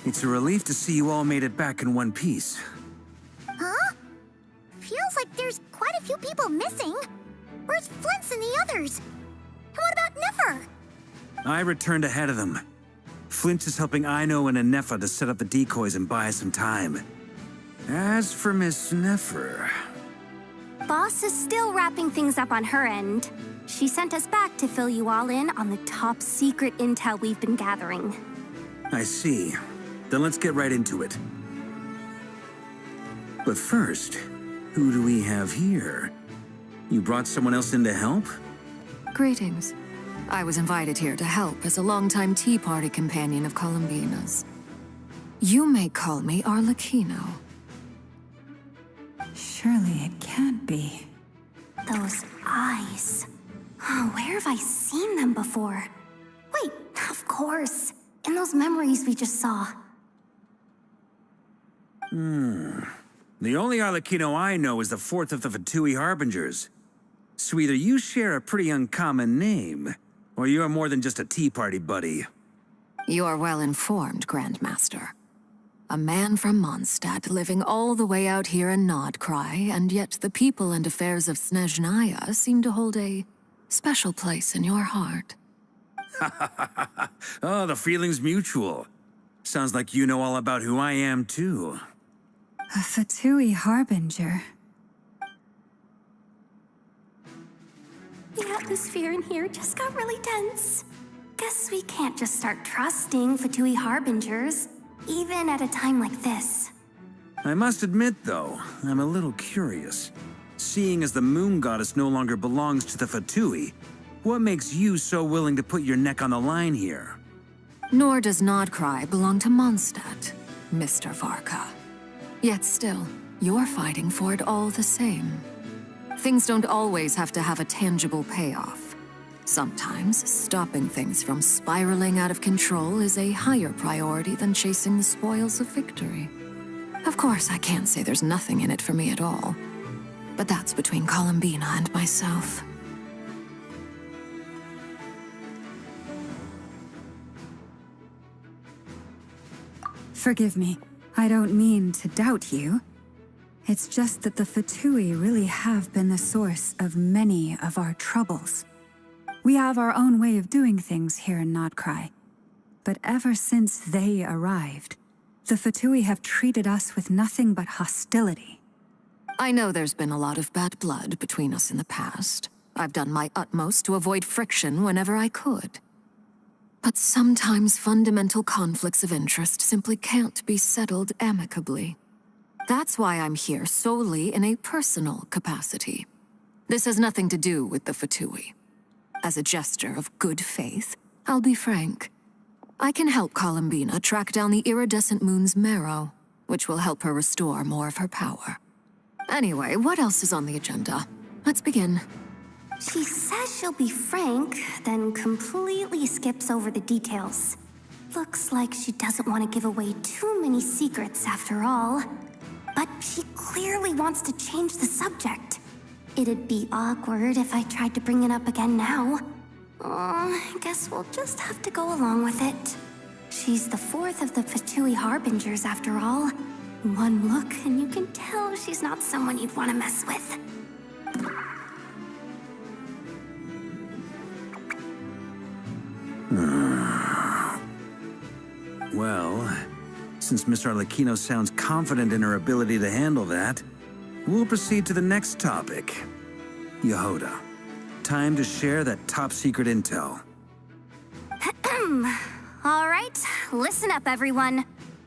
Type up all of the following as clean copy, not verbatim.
It's a relief to see you all made it back in one piece. Huh? Feels like there's quite a few people missing. Where's Flint's and the others? And what about Nefer? I returned ahead of them. Flint is helping Ino and Anefa to set up the decoys and buy some time. As for Miss Nefer... Boss is still wrapping things up on her end. She sent us back to fill you all in on the top secret intel we've been gathering. I see. Then let's get right into it. But first, who do we have here? You brought someone else in to help? Greetings. I was invited here to help as a longtime Tea Party companion of Columbina's. You may call me Arlecchino. Surely it can't be. Those eyes. Oh, where have I seen them before? Wait, of course. In those memories we just saw. The only Arlecchino I know is the fourth of the Fatui Harbingers. So either you share a pretty uncommon name, or you are more than just a Tea Party buddy. You are well informed, Grandmaster. A man from Mondstadt living all the way out here in Nodcry, and yet the people and affairs of Snezhnaya seem to hold a special place in your heart. Oh, the feeling's mutual. Sounds like you know all about who I am, too. A Fatui Harbinger. The atmosphere in here just got really tense. Guess we can't just start trusting Fatui Harbingers, even at a time like this. I must admit, though, I'm a little curious. Seeing as the moon goddess no longer belongs to the Fatui, what makes you so willing to put your neck on the line here? Nor does Nodcry belong to Mondstadt, Mr. Varka. Yet still, you're fighting for it all the same. Things don't always have to have a tangible payoff. Sometimes, stopping things from spiraling out of control is a higher priority than chasing the spoils of victory. Of course, I can't say there's nothing in it for me at all. But that's between Columbina and myself. Forgive me. I don't mean to doubt you. It's just that the Fatui really have been the source of many of our troubles. We have our own way of doing things here in Nodcry. But ever since they arrived, the Fatui have treated us with nothing but hostility. I know there's been a lot of bad blood between us in the past. I've done my utmost to avoid friction whenever I could. But sometimes fundamental conflicts of interest simply can't be settled amicably. That's why I'm here solely in a personal capacity. This has nothing to do with the Fatui. As a gesture of good faith, I'll be frank. I can help Columbina track down the iridescent moon's marrow, which will help her restore more of her power. Anyway, what else is on the agenda? Let's begin. She says she'll be frank, then completely skips over the details. Looks like she doesn't want to give away too many secrets after all. But she clearly wants to change the subject. It'd be awkward if I tried to bring it up again now. I guess we'll just have to go along with it. She's the fourth of the Fatui Harbingers, after all. One look, and you can tell she's not someone you'd want to mess with. Well, since Miss Arlecchino sounds confident in her ability to handle that, we'll proceed to the next topic. Yehoda, time to share that top-secret intel. All right, listen up, everyone.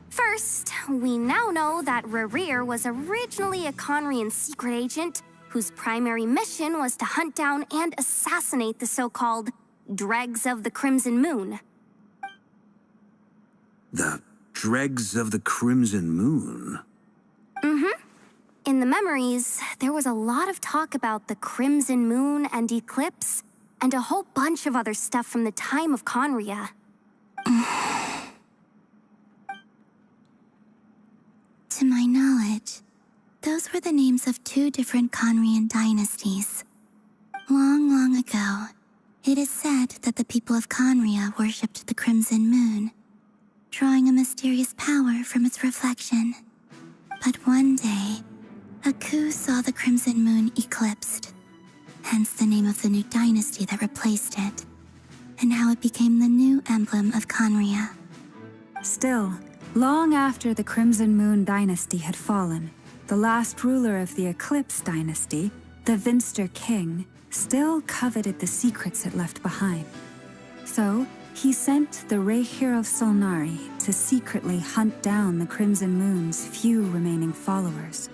First, we now know that Rerir was originally a Conrian secret agent whose primary mission was to hunt down and assassinate the so-called Dregs of the Crimson Moon. The Dregs of the Crimson Moon? In the memories, there was a lot of talk about the Crimson Moon and Eclipse, and a whole bunch of other stuff from the time of Conria. To my knowledge, those were the names of two different Conrian dynasties. Long, long ago, it is said that the people of Conria worshipped the Crimson Moon, drawing a mysterious power from its reflection. But one day, a coup saw the Crimson Moon eclipsed, hence the name of the new dynasty that replaced it, and how it became the new emblem of Conria. Still, long after the Crimson Moon dynasty had fallen, the last ruler of the Eclipse dynasty, the Vinster King, still coveted the secrets it left behind. So, he sent the Rehir of Solnari to secretly hunt down the Crimson Moon's few remaining followers.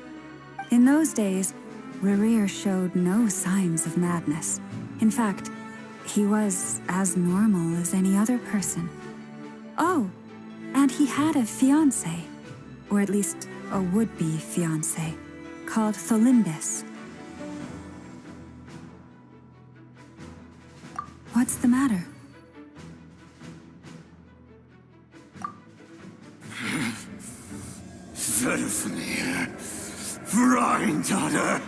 In those days, Rerir showed no signs of madness. In fact, he was as normal as any other person. Oh, and he had a fiancé, or at least a would-be fiancé, called Tholindis. What's the matter? Verfnir, Freindaughter,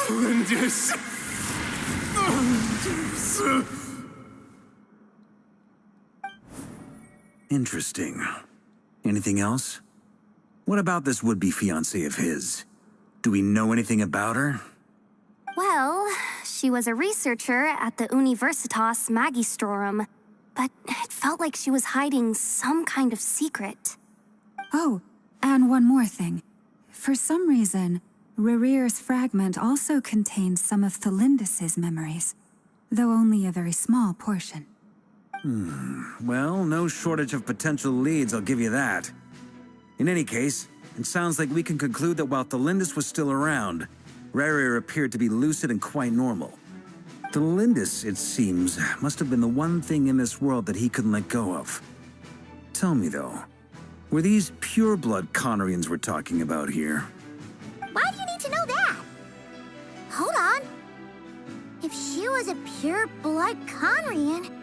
Flinders. Interesting. Anything else? What about this would-be fiancé of his? Do we know anything about her? Well, she was a researcher at the Universitas Magistrorum, but it felt like she was hiding some kind of secret. Oh, and one more thing. For some reason, Rerir's fragment also contained some of Tholindis' memories, though only a very small portion. Well, no shortage of potential leads, I'll give you that. In any case, it sounds like we can conclude that while Tholindis was still around, Rerir appeared to be lucid and quite normal. Tholindis, it seems, must have been the one thing in this world that he couldn't let go of. Tell me, though, were these pure-blood Conrians we're talking about here? Why do you need to know that? Hold on. If she was a pure-blood Conrian...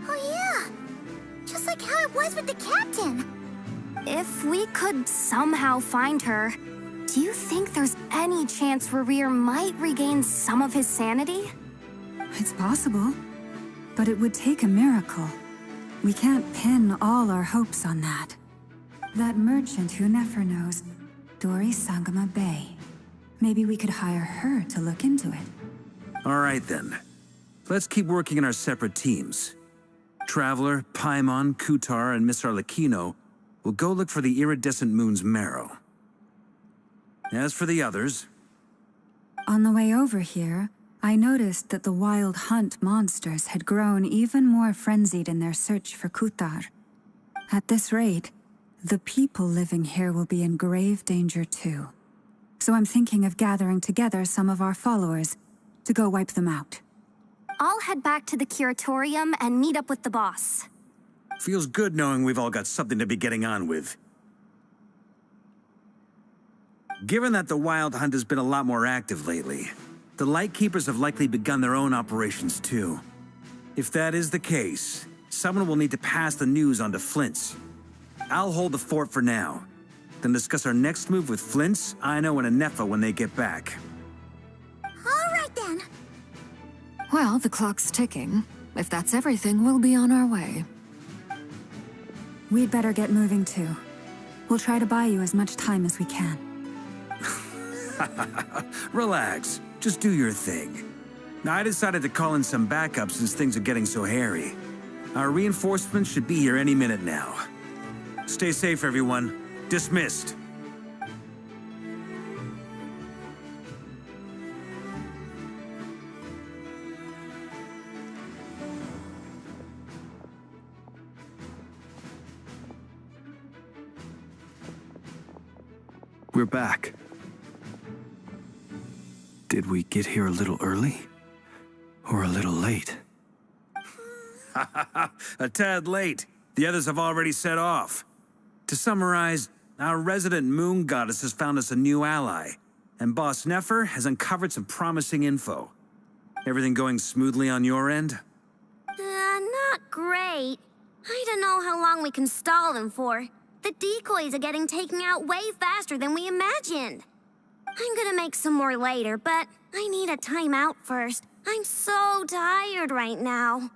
Oh yeah, just like how it was with the captain. If we could somehow find her, do you think there's any chance Rerir might regain some of his sanity? It's possible, but it would take a miracle. We can't pin all our hopes on that. That merchant who Nefer knows, Dori Sangama Bay. Maybe we could hire her to look into it. All right, then. Let's keep working in our separate teams. Traveler, Paimon, Kutar, and Miss Arlecchino will go look for the iridescent moon's marrow. As for the others... On the way over here, I noticed that the Wild Hunt monsters had grown even more frenzied in their search for Kutar. At this rate, the people living here will be in grave danger too. So I'm thinking of gathering together some of our followers to go wipe them out. I'll head back to the curatorium and meet up with the boss. Feels good knowing we've all got something to be getting on with. Given that the Wild Hunt has been a lot more active lately, the Lightkeepers have likely begun their own operations too. If that is the case, someone will need to pass the news on to Flint's. I'll hold the fort for now, then discuss our next move with Flint's, Ino, and Anefa when they get back. All right then. Well, the clock's ticking. If that's everything, we'll be on our way. We'd better get moving too. We'll try to buy you as much time as we can. Relax. Just do your thing. Now, I decided to call in some backup since things are getting so hairy. Our reinforcements should be here any minute now. Stay safe, everyone. Dismissed. We're back. Did we get here a little early? Or a little late? A tad late. The others have already set off. To summarize, our resident moon goddess has found us a new ally, and Boss Nefer has uncovered some promising info. Everything going smoothly on your end? Not great. I don't know how long we can stall them for. The decoys are getting taken out way faster than we imagined. I'm gonna make some more later, but I need a timeout first. I'm so tired right now.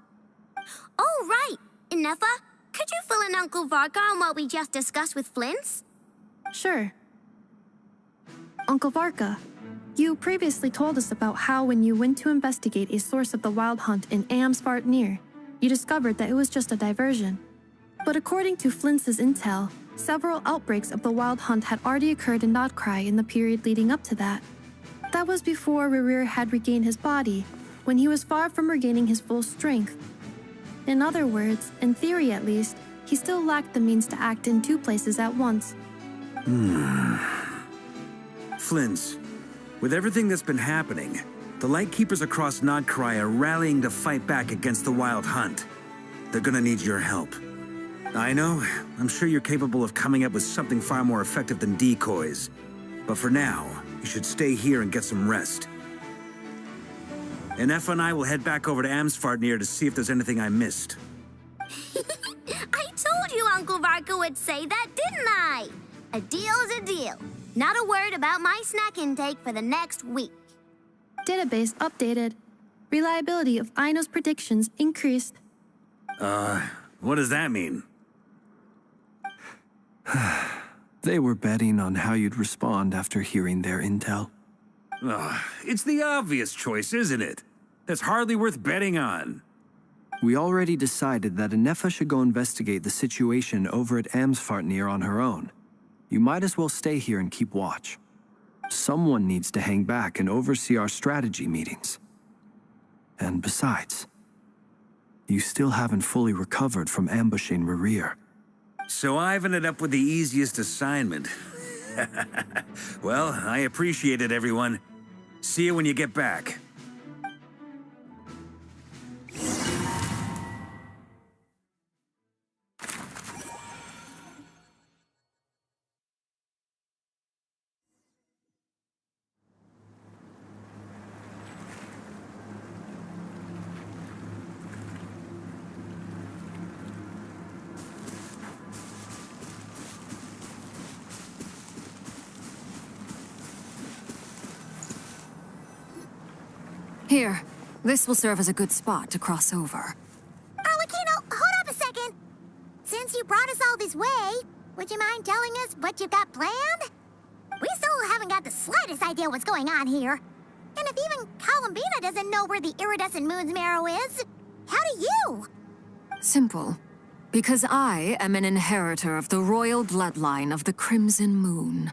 Oh, right. Inefa, could you fill in Uncle Varka on what we just discussed with Flints? Sure. Uncle Varka, you previously told us about how when you went to investigate a source of the wild hunt in Amsvartnir, you discovered that it was just a diversion. But according to Flints' intel, several outbreaks of the wild hunt had already occurred in Nodcry in the period leading up to that. That was before Rerir had regained his body, when he was far from regaining his full strength. In other words, in theory at least, he still lacked the means to act in two places at once. Flints, with everything that's been happening, the Lightkeepers across Nodcry are rallying to fight back against the Wild Hunt. They're gonna need your help. I know, I'm sure you're capable of coming up with something far more effective than decoys. But for now, you should stay here and get some rest. Inefa and I will head back over to Amsvartnir to see if there's anything I missed. I told you Uncle Varka would say that, didn't I? A deal's a deal. Not a word about my snack intake for the next week. Database updated. Reliability of Aino's predictions increased. What does that mean? They were betting on how you'd respond after hearing their intel. It's the obvious choice, isn't it? That's hardly worth betting on. We already decided that Inefa should go investigate the situation over at Amsvartnir on her own. You might as well stay here and keep watch. Someone needs to hang back and oversee our strategy meetings. And besides, you still haven't fully recovered from ambushing Rerir. So I've ended up with the easiest assignment. Well, I appreciate it, everyone. See you when you get back. Here, this will serve as a good spot to cross over. Arlecchino, hold up a second. Since you brought us all this way, would you mind telling us what you've got planned? We still haven't got the slightest idea what's going on here. And if even Columbina doesn't know where the iridescent moon's marrow is, how do you? Simple. Because I am an inheritor of the royal bloodline of the Crimson Moon,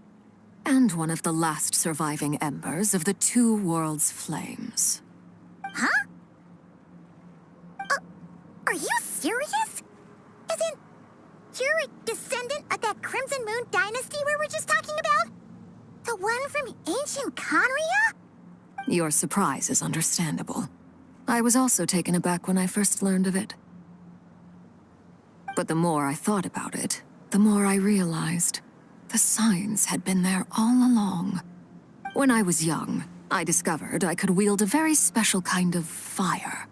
and one of the last surviving embers of the Two Worlds' flames. Huh? Are you serious? Isn't you're a descendant of that Crimson Moon dynasty we were just talking about? The one from ancient Conria? Your surprise is understandable. I was also taken aback when I first learned of it. But the more I thought about it, the more I realized the signs had been there all along. When I was young, I discovered I could wield a very special kind of fire.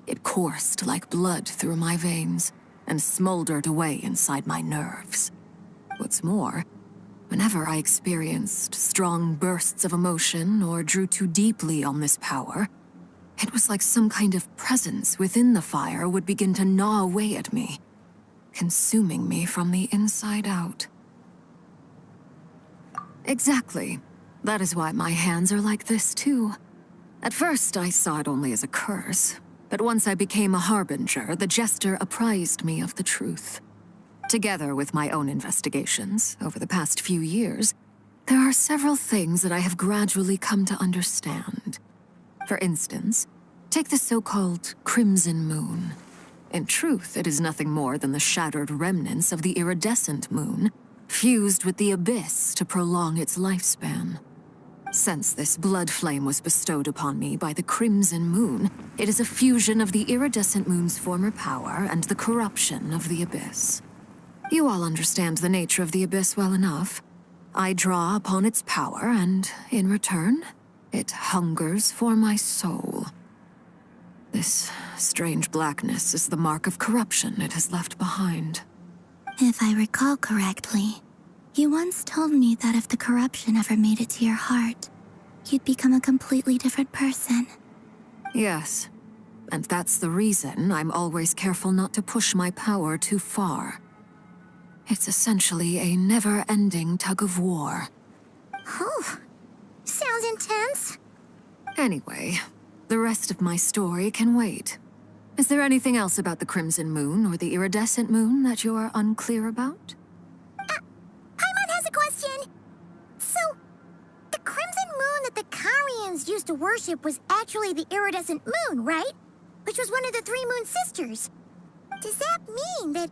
It coursed like blood through my veins and smoldered away inside my nerves. What's more, whenever I experienced strong bursts of emotion or drew too deeply on this power, It was like some kind of presence within the fire would begin to gnaw away at me, consuming me from the inside out. Exactly. That is why my hands are like this, too. At first, I saw it only as a curse, but once I became a harbinger, the jester apprised me of the truth. Together with my own investigations over the past few years, there are several things that I have gradually come to understand. For instance, take the so-called Crimson Moon. In truth, it is nothing more than the shattered remnants of the iridescent moon, fused with the abyss to prolong its lifespan. Since this blood flame was bestowed upon me by the Crimson Moon, it is a fusion of the iridescent moon's former power and the corruption of the abyss. You all understand the nature of the abyss well enough. I draw upon its power, and in return, it hungers for my soul. This strange blackness is the mark of corruption it has left behind. If I recall correctly, you once told me that if the corruption ever made it to your heart, you'd become a completely different person. Yes, and that's the reason I'm always careful not to push my power too far. It's essentially a never-ending tug of war. Oh, sounds intense. Anyway, the rest of my story can wait. Is there anything else about the Crimson Moon or the iridescent moon that you're unclear about? Paimon has a question. So, the crimson moon that the Karians used to worship was actually the iridescent moon, right? Which was one of the three moon sisters. Does that mean that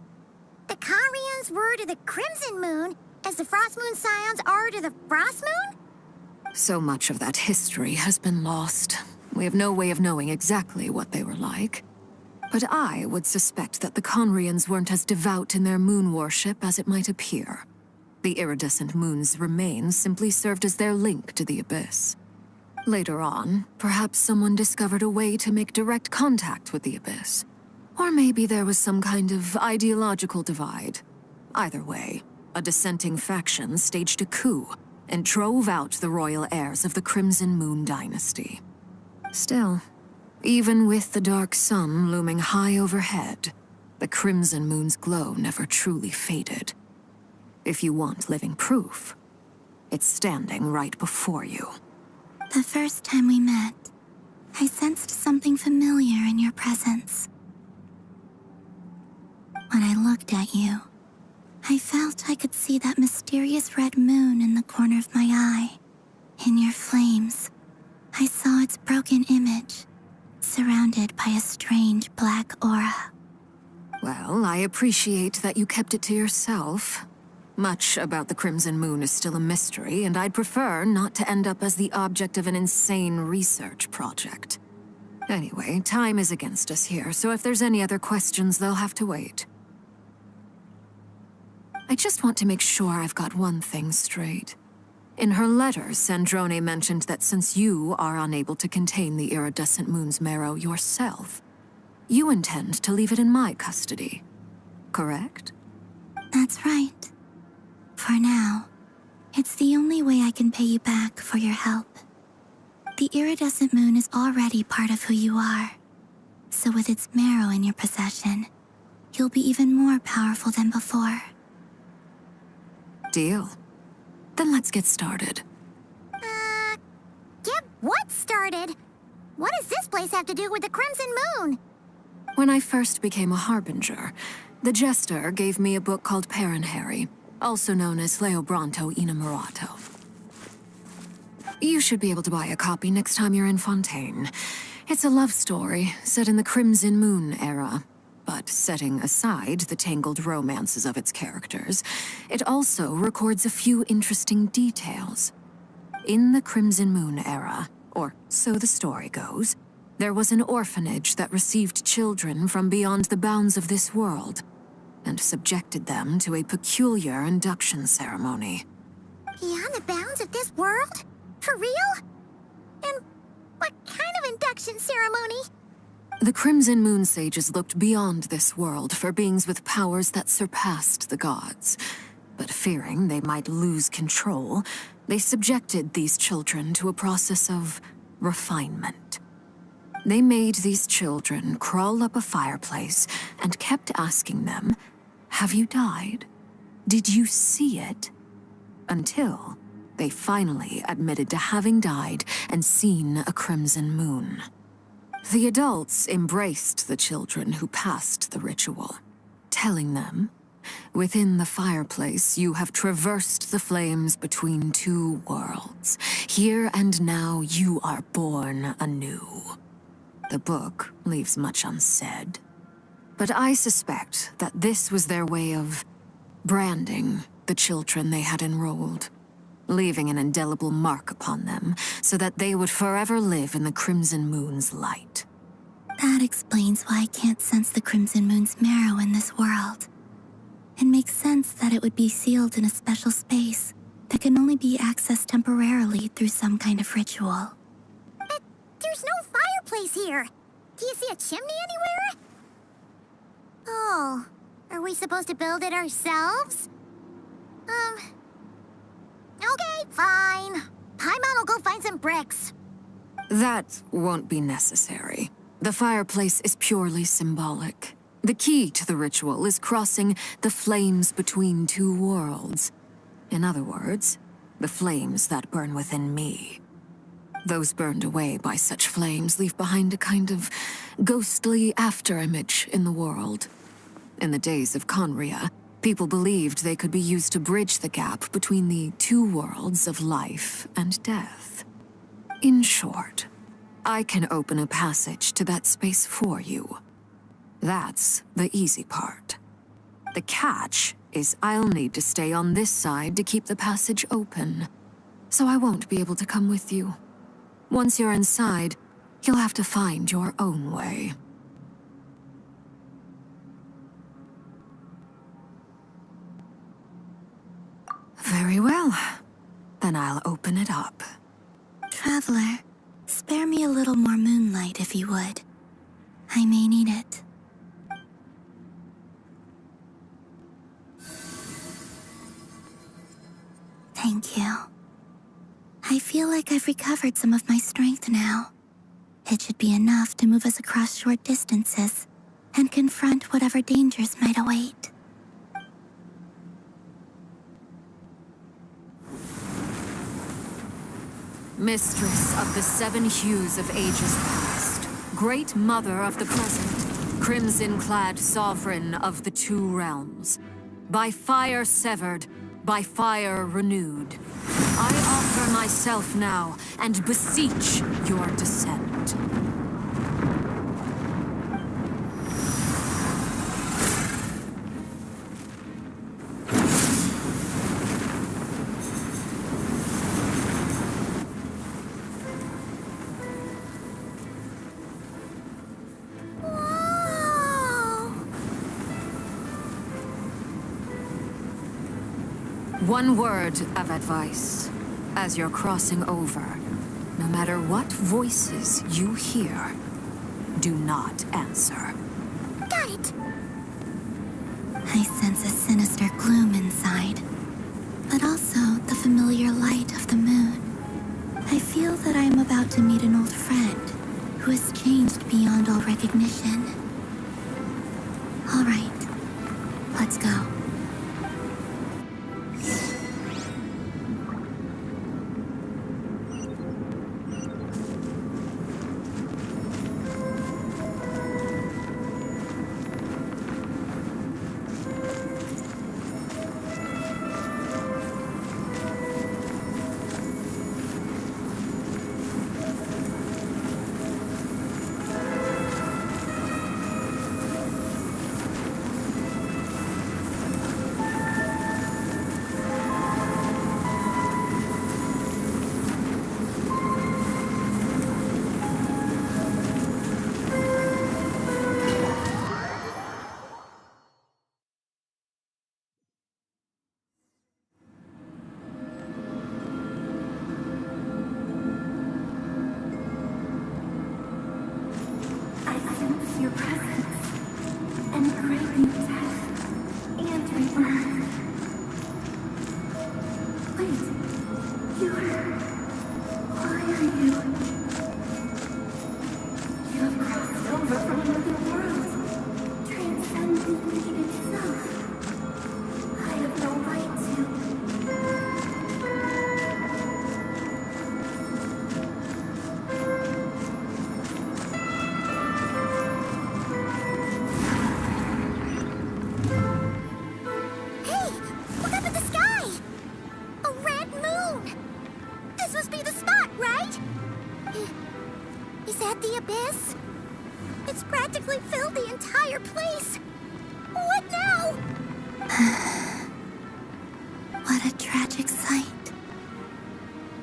the Karians were to the crimson moon as the frost moon scions are to the frost moon? So much of that history has been lost. We have no way of knowing exactly what they were like. But I would suspect that the Conrians weren't as devout in their moon worship as it might appear. The iridescent moon's remains simply served as their link to the abyss. Later on, perhaps someone discovered a way to make direct contact with the abyss. Or maybe there was some kind of ideological divide. Either way, a dissenting faction staged a coup and drove out the royal heirs of the Crimson Moon dynasty. Still, even with the dark sun looming high overhead, the Crimson Moon's glow never truly faded. If you want living proof, it's standing right before you. The first time we met, I sensed something familiar in your presence. When I looked at you, I felt I could see that mysterious red moon in the corner of my eye. In your flames, I saw its broken image, surrounded by a strange black aura. Well, I appreciate that you kept it to yourself. Much about the Crimson Moon is still a mystery, and I'd prefer not to end up as the object of an insane research project. Anyway, time is against us here, so if there's any other questions, they'll have to wait. I just want to make sure I've got one thing straight. In her letter, Sandrone mentioned that since you are unable to contain the iridescent moon's marrow yourself, you intend to leave it in my custody, correct? That's right. For now, it's the only way I can pay you back for your help. The iridescent moon is already part of who you are, so with its marrow in your possession, you'll be even more powerful than before. Deal. Then let's get started. Get what started? What does this place have to do with the Crimson Moon? When I first became a harbinger, the jester gave me a book called Parenheri, also known as Leobranto Inamorato. You should be able to buy a copy next time you're in Fontaine. It's a love story set in the Crimson Moon era, but setting aside the tangled romances of its characters, it also records a few interesting details. In the Crimson Moon era, or so the story goes, there was an orphanage that received children from beyond the bounds of this world, and subjected them to a peculiar induction ceremony. Beyond the bounds of this world? For real? And what kind of induction ceremony? The Crimson Moon sages looked beyond this world for beings with powers that surpassed the gods. But fearing they might lose control, they subjected these children to a process of refinement. They made these children crawl up a fireplace and kept asking them, "Have you died? Did you see it?" Until they finally admitted to having died and seen a crimson moon. The adults embraced the children who passed the ritual, telling them, "Within the fireplace, you have traversed the flames between two worlds. Here and now, you are born anew." The book leaves much unsaid, but I suspect that this was their way of branding the children they had enrolled, leaving an indelible mark upon them so that they would forever live in the Crimson Moon's light. That explains why I can't sense the Crimson Moon's marrow in this world. It makes sense that it would be sealed in a special space that can only be accessed temporarily through some kind of ritual. But there's no fireplace here. Do you see a chimney anywhere? Oh, are we supposed to build it ourselves? Okay, fine. Paimon will go find some bricks. That won't be necessary. The fireplace is purely symbolic. The key to the ritual is crossing the flames between two worlds. In other words, the flames that burn within me. Those burned away by such flames leave behind a kind of ghostly afterimage in the world. In the days of Conria, people believed they could be used to bridge the gap between the two worlds of life and death. In short, I can open a passage to that space for you. That's the easy part. The catch is I'll need to stay on this side to keep the passage open, so I won't be able to come with you. Once you're inside, you'll have to find your own way. Very well. Then I'll open it up. Traveler, spare me a little more moonlight if you would. I may need it. Thank you. I feel like I've recovered some of my strength now. It should be enough to move us across short distances and confront whatever dangers might await. Mistress of the seven hues of ages past, great mother of the present, crimson-clad sovereign of the two realms, by fire severed, by fire renewed, I offer myself now and beseech your descent. One word of advice. As you're crossing over, no matter what voices you hear, do not answer. Got it. I sense a sinister gloom inside, but also the familiar light of the moon. I feel that I am about to meet an old friend who has changed beyond all recognition. All right, let's go. It's practically filled the entire place. What now? What a tragic sight.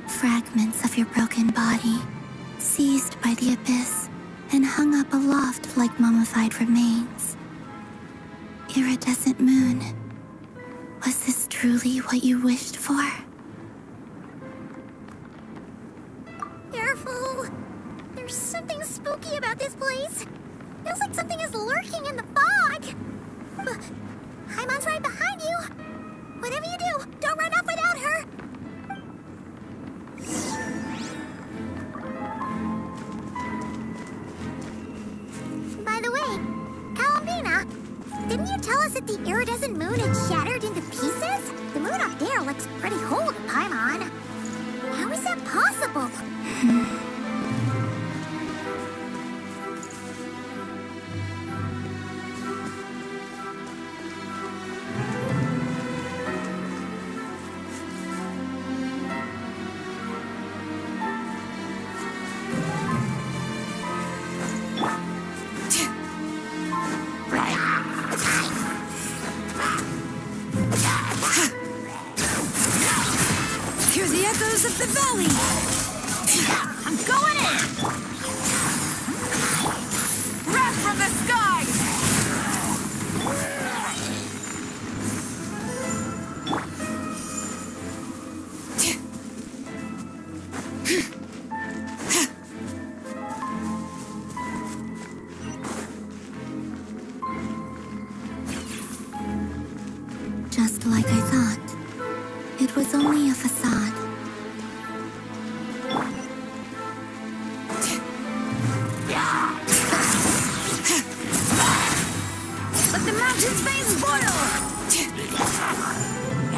Fragments of your broken body, seized by the abyss and hung up aloft like mummified remains. Iridescent moon, was this truly what you wished for? Careful! There's something spooky about this place. Feels like something is lurking in the fog. Haimon's right behind you. Whatever you do, don't run off without her. By the way, Columbina, didn't you tell us that the iridescent moon had shattered into pieces? The moon up there looks pretty whole to Paimon. How is that possible? Hear the echoes of the valley! I'm going in! Wrath from the sky! Just like I thought, it was only a facade. Let the mountain's veins boil!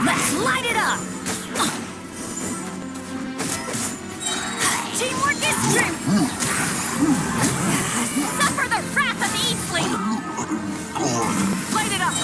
Let's light it up! Teamwork is strength! Suffer the wrath of Eastly! Light it up!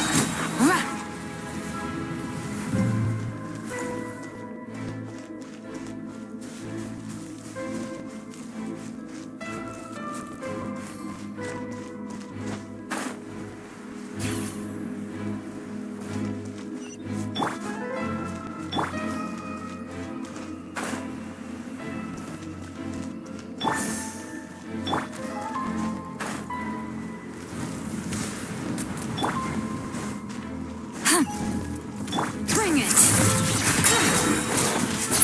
Bring it!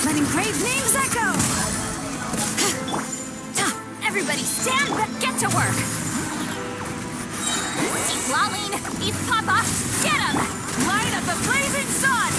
Let engraved names echo! Everybody stand back, get to work! East Laline, East Papa, get him! Light up the blazing sun!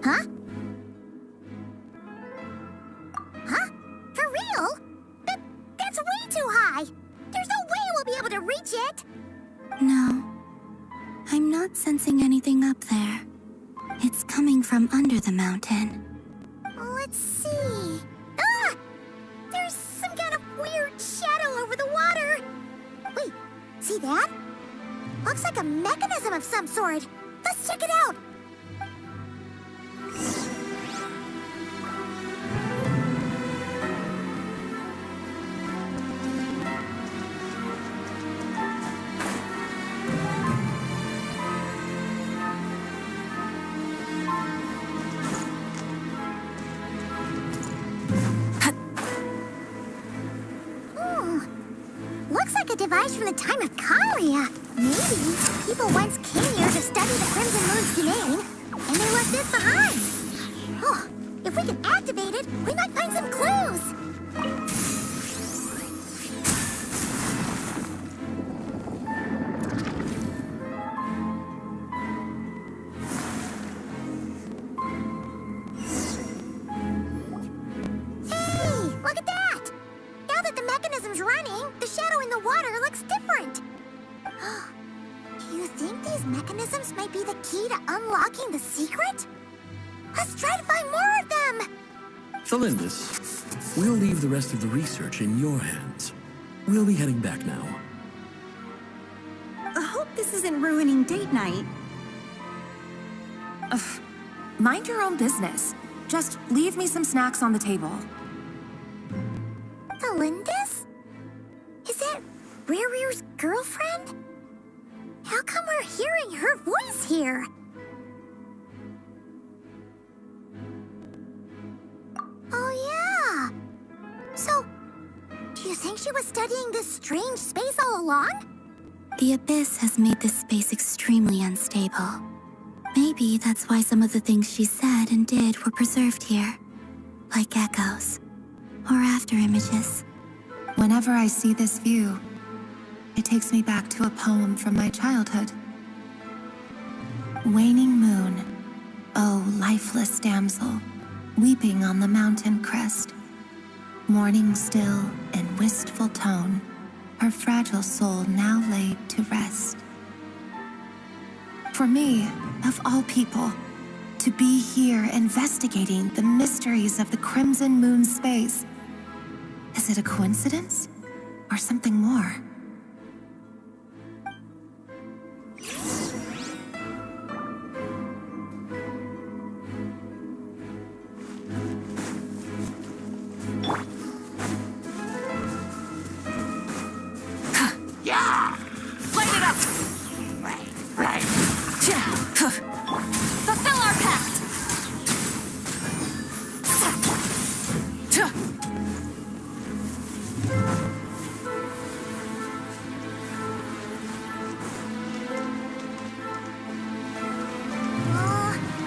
Huh? Huh? For real? That's way too high! There's no way we'll be able to reach it! No, I'm not sensing anything up there. It's coming from under the mountain. Let's see... Ah! There's some kind of weird shadow over the water! Wait, see that? Looks like a mechanism of some sort. Let's check it out! Looks like a device from the time of Kalia. Maybe people once came here to study the Crimson Moon's domain, and they left this behind. Oh, if we can activate it, we might find some clues. Hey, look at that! Now that the mechanism's running, the shadow in the water looks different. think these mechanisms might be the key to unlocking the secret? Let's try to find more of them! Thalindis, we'll leave the rest of the research in your hands. We'll be heading back now. I hope this isn't ruining date night. Ugh. Mind your own business. Just leave me some snacks on the table. Thalindis? Is it Rear's girlfriend? How come we're hearing her voice here? Oh yeah! So, do you think she was studying this strange space all along? The Abyss has made this space extremely unstable. Maybe that's why some of the things she said and did were preserved here. Like echoes. Or after images. Whenever I see this view, it takes me back to a poem from my childhood. Waning moon, oh lifeless damsel, weeping on the mountain crest. Mourning still in wistful tone, her fragile soul now laid to rest. For me, of all people, to be here investigating the mysteries of the Crimson Moon space, is it a coincidence or something more? Yeah! Light it up! Right. Fulfill our pact!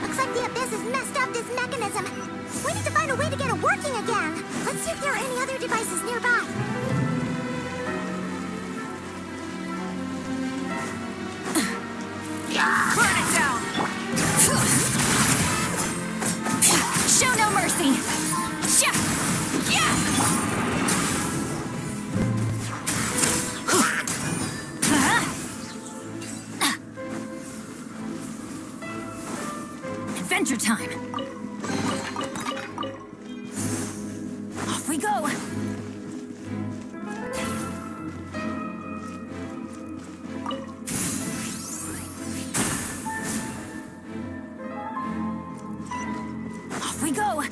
Looks like the Abyss has messed up this mechanism. We need to find a way to get it working again. Let's see if there are any other devices nearby. Burn it down! Show no mercy! Adventure time! Off we go! Off we go!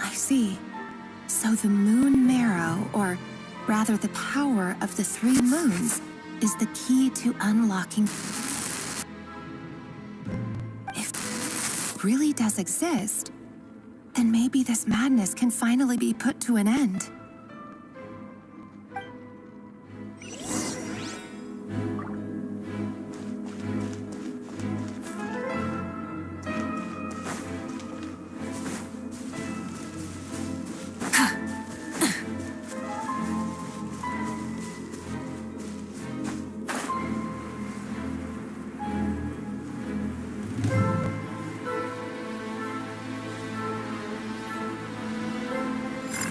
I see. So the moon marrow, or rather the power of the 3 moons, is the key to unlocking. If it really does exist, then maybe this madness can finally be put to an end.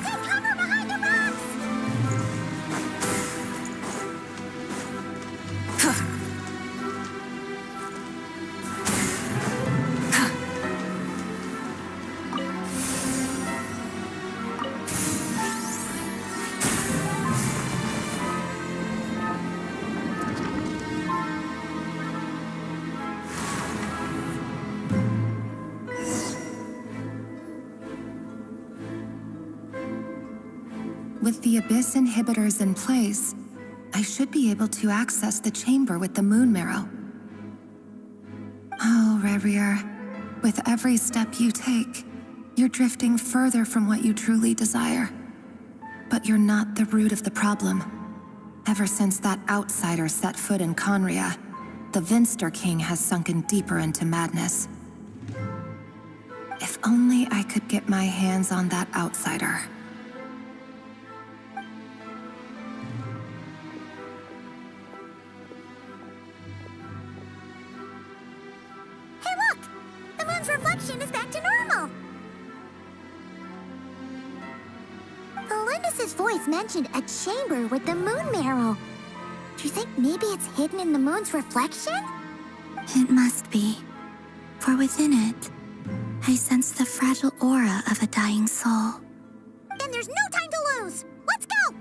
Take cover behind the rocks! With the Abyss inhibitors in place, I should be able to access the chamber with the moon marrow. Oh, Rerir, with every step you take, you're drifting further from what you truly desire. But you're not the root of the problem. Ever since that outsider set foot in Conria, the Vinster King has sunken deeper into madness. If only I could get my hands on that outsider. Hey, look! The moon's reflection is back to normal! Lindis's voice mentioned a chamber with the moon marrow. Do you think maybe it's hidden in the moon's reflection? It must be, for within it, I sense the fragile aura of a dying soul. Then there's no time to lose! Let's go!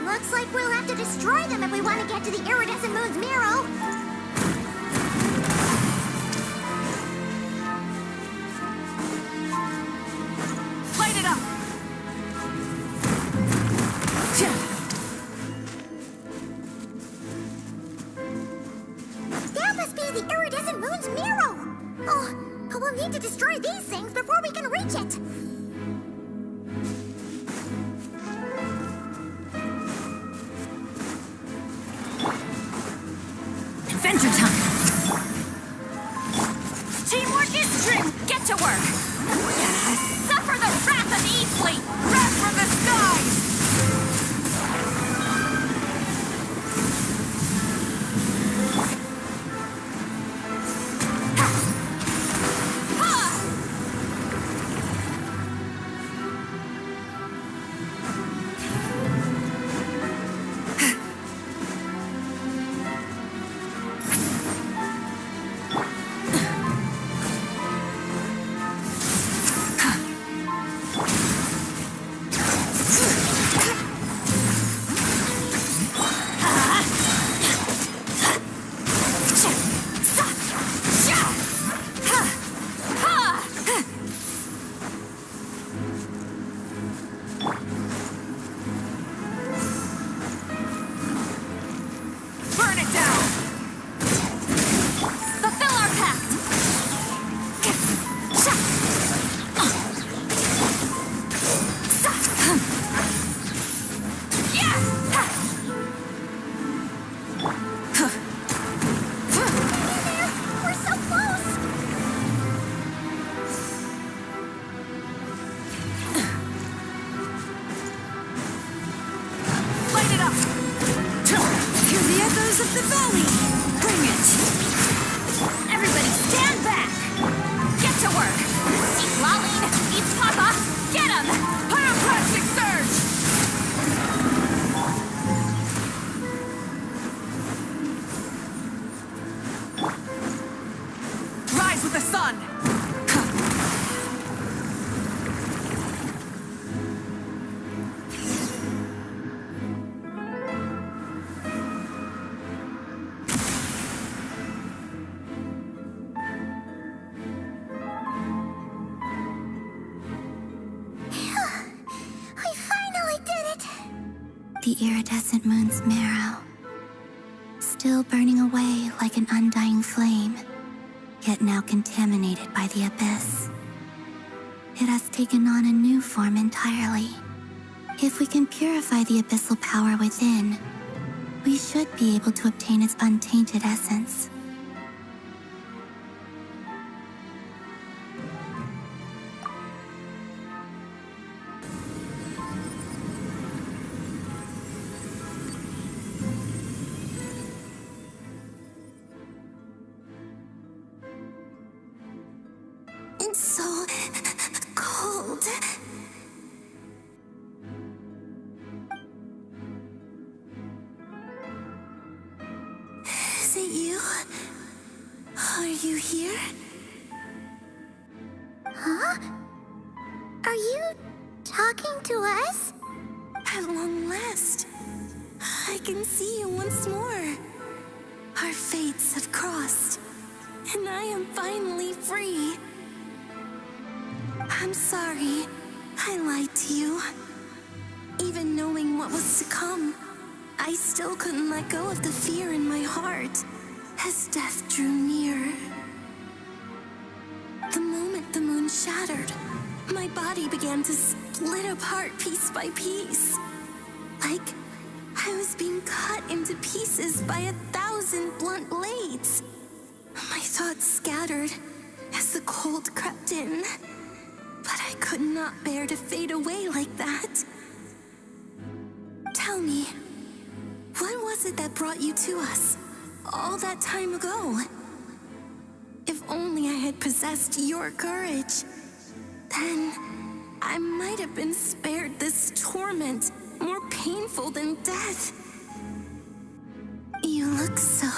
Looks like we'll have to destroy them if we want to get to the iridescent moon's marrow. Light it up! That must be the iridescent moon's marrow. Oh, but we'll need to destroy these things before we can reach it. Adventure time! Teamwork is true! Get to work! Suffer the wrath of E-Fleet! Wrath from the skies! of the valley! Bring it! Everybody stand back! Get to work! Eat Laline! Eat Papa! Get him! Pyroclastic surge! Rise with the sun! The iridescent moon's marrow, still burning away like an undying flame, yet now contaminated by the abyss. It has taken on a new form entirely. If we can purify the abyssal power within, we should be able to obtain its untainted essence. It's so cold. Is it you? Are you here? Huh? Are you talking to us? see you once more. Our fates have crossed, and I am finally free. I'm sorry, I lied to you. Even knowing what was to come, I still couldn't let go of the fear in my heart as death drew near. The moment the moon shattered, my body began to split apart piece by piece. Like I was being cut into pieces by 1,000 blunt blades. My thoughts scattered as the cold crept in, but I could not bear to fade away like that. Tell me, what was it that brought you to us all that time ago? If only I had possessed your courage, then I might have been spared this torment more painful than death. You look so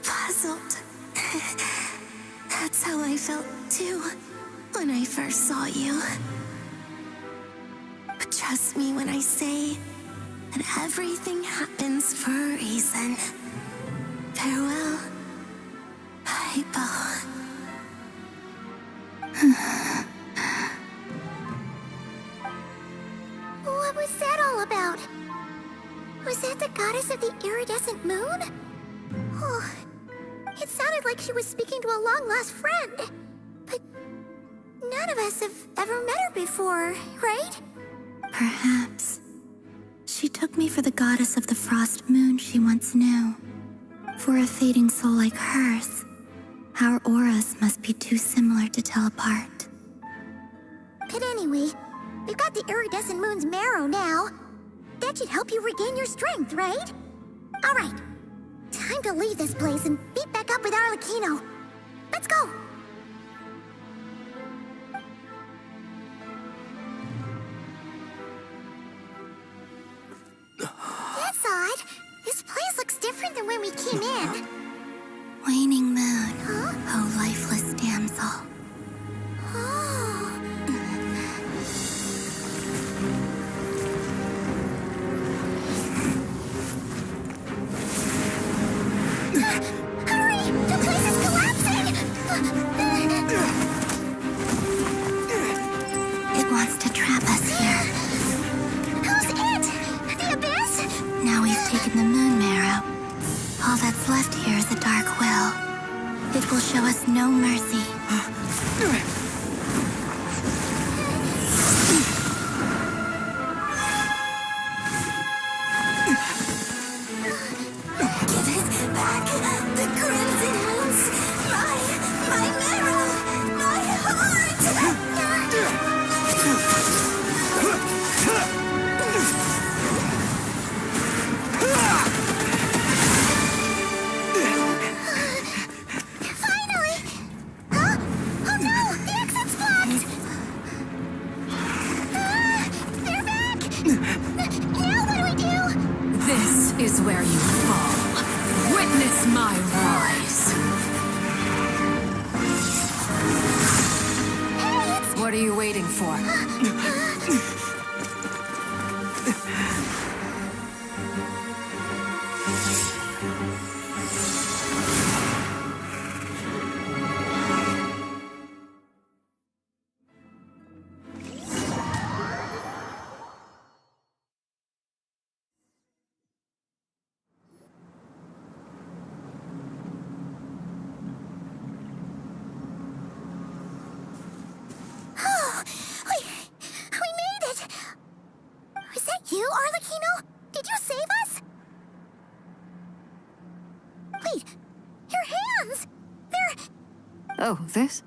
puzzled. That's how I felt too when I first saw you. But trust me when I say that everything happens for a reason. Farewell, Hypo. What was that all about? Was that the goddess of the iridescent moon? Oh, it sounded like she was speaking to a long-lost friend. But none of us have ever met her before, right? Perhaps. She took me for the goddess of the frost moon she once knew. For a fading soul like hers, our auras must be too similar to tell apart. But anyway, we've got the iridescent moon's marrow now. That should help you regain your strength, right? All right, time to leave this place and meet back up with Arlecchino. Let's go! That's odd. This place looks different than when we came in. Waning moon, Huh? oh lifeless damsel. Oh. Hurry! The place is collapsing! It wants to trap us here. Who's it? The abyss? Now we've taken the moon marrow. All that's left here is a dark will. It will show us no mercy. Give it back! The crimson moons! My marrow! My heart! Finally! Huh? Oh no! The exit's blocked! They're back! Now what do we do? This is where you fall. Witness my rise. Hey, it's... What are you waiting for? Oh, we made it! Was that you, Arlecchino? Did you save us? Wait, your hands! They're... Oh, this?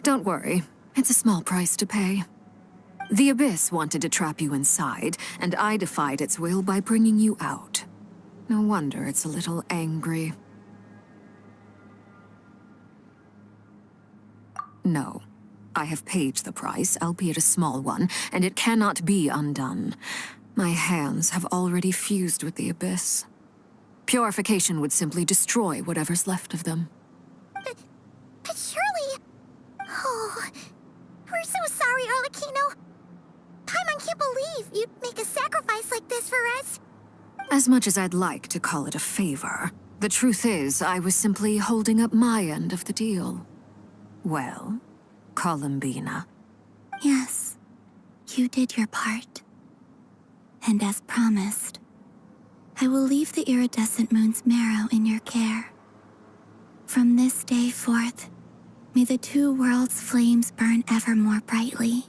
Don't worry. It's a small price to pay. The Abyss wanted to trap you inside, and I defied its will by bringing you out. No wonder it's a little angry. No. I have paid the price, albeit a small one, and it cannot be undone. My hands have already fused with the Abyss. Purification would simply destroy whatever's left of them. But surely... Oh, we're so sorry, Arlecchino. Paimon can't believe you'd make a sacrifice like this for us. As much as I'd like to call it a favor, the truth is I was simply holding up my end of the deal. Well, Columbina. Yes, you did your part. And as promised, I will leave the iridescent moon's marrow in your care. From this day forth, may the two worlds' flames burn ever more brightly.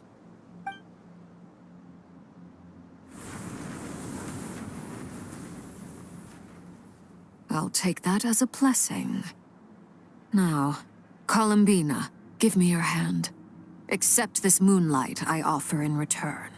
I'll take that as a blessing. Now, Columbina, give me your hand. Accept this moonlight I offer in return.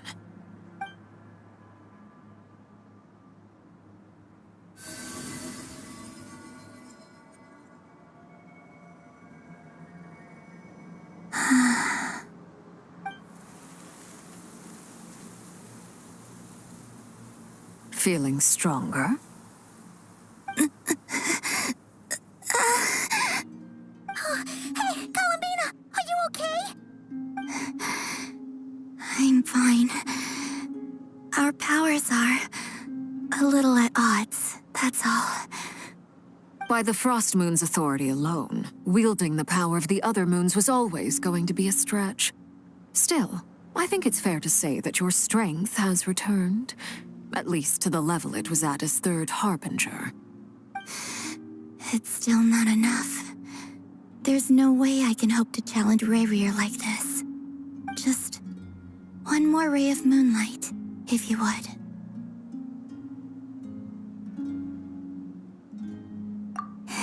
Feeling stronger? Hey, Columbina, are you okay? I'm fine. Our powers are a little at odds, that's all. By the Frost Moon's authority alone, wielding the power of the other moons was always going to be a stretch. Still, I think it's fair to say that your strength has returned, at least to the level it was at as Third Harbinger. It's still not enough. There's no way I can hope to challenge Rayrier like this. Just one more ray of moonlight, if you would.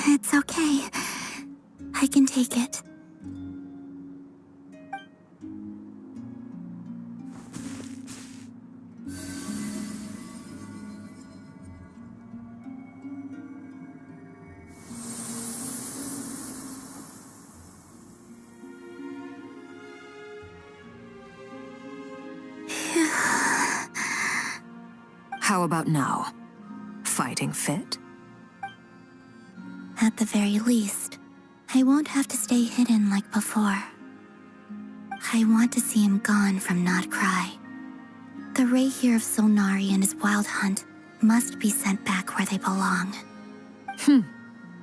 It's okay. I can take it. How about now? Fighting fit? At the very least, I won't have to stay hidden like before. I want to see him gone from Not Cry. The Rayrier of Solnari and his wild hunt must be sent back where they belong.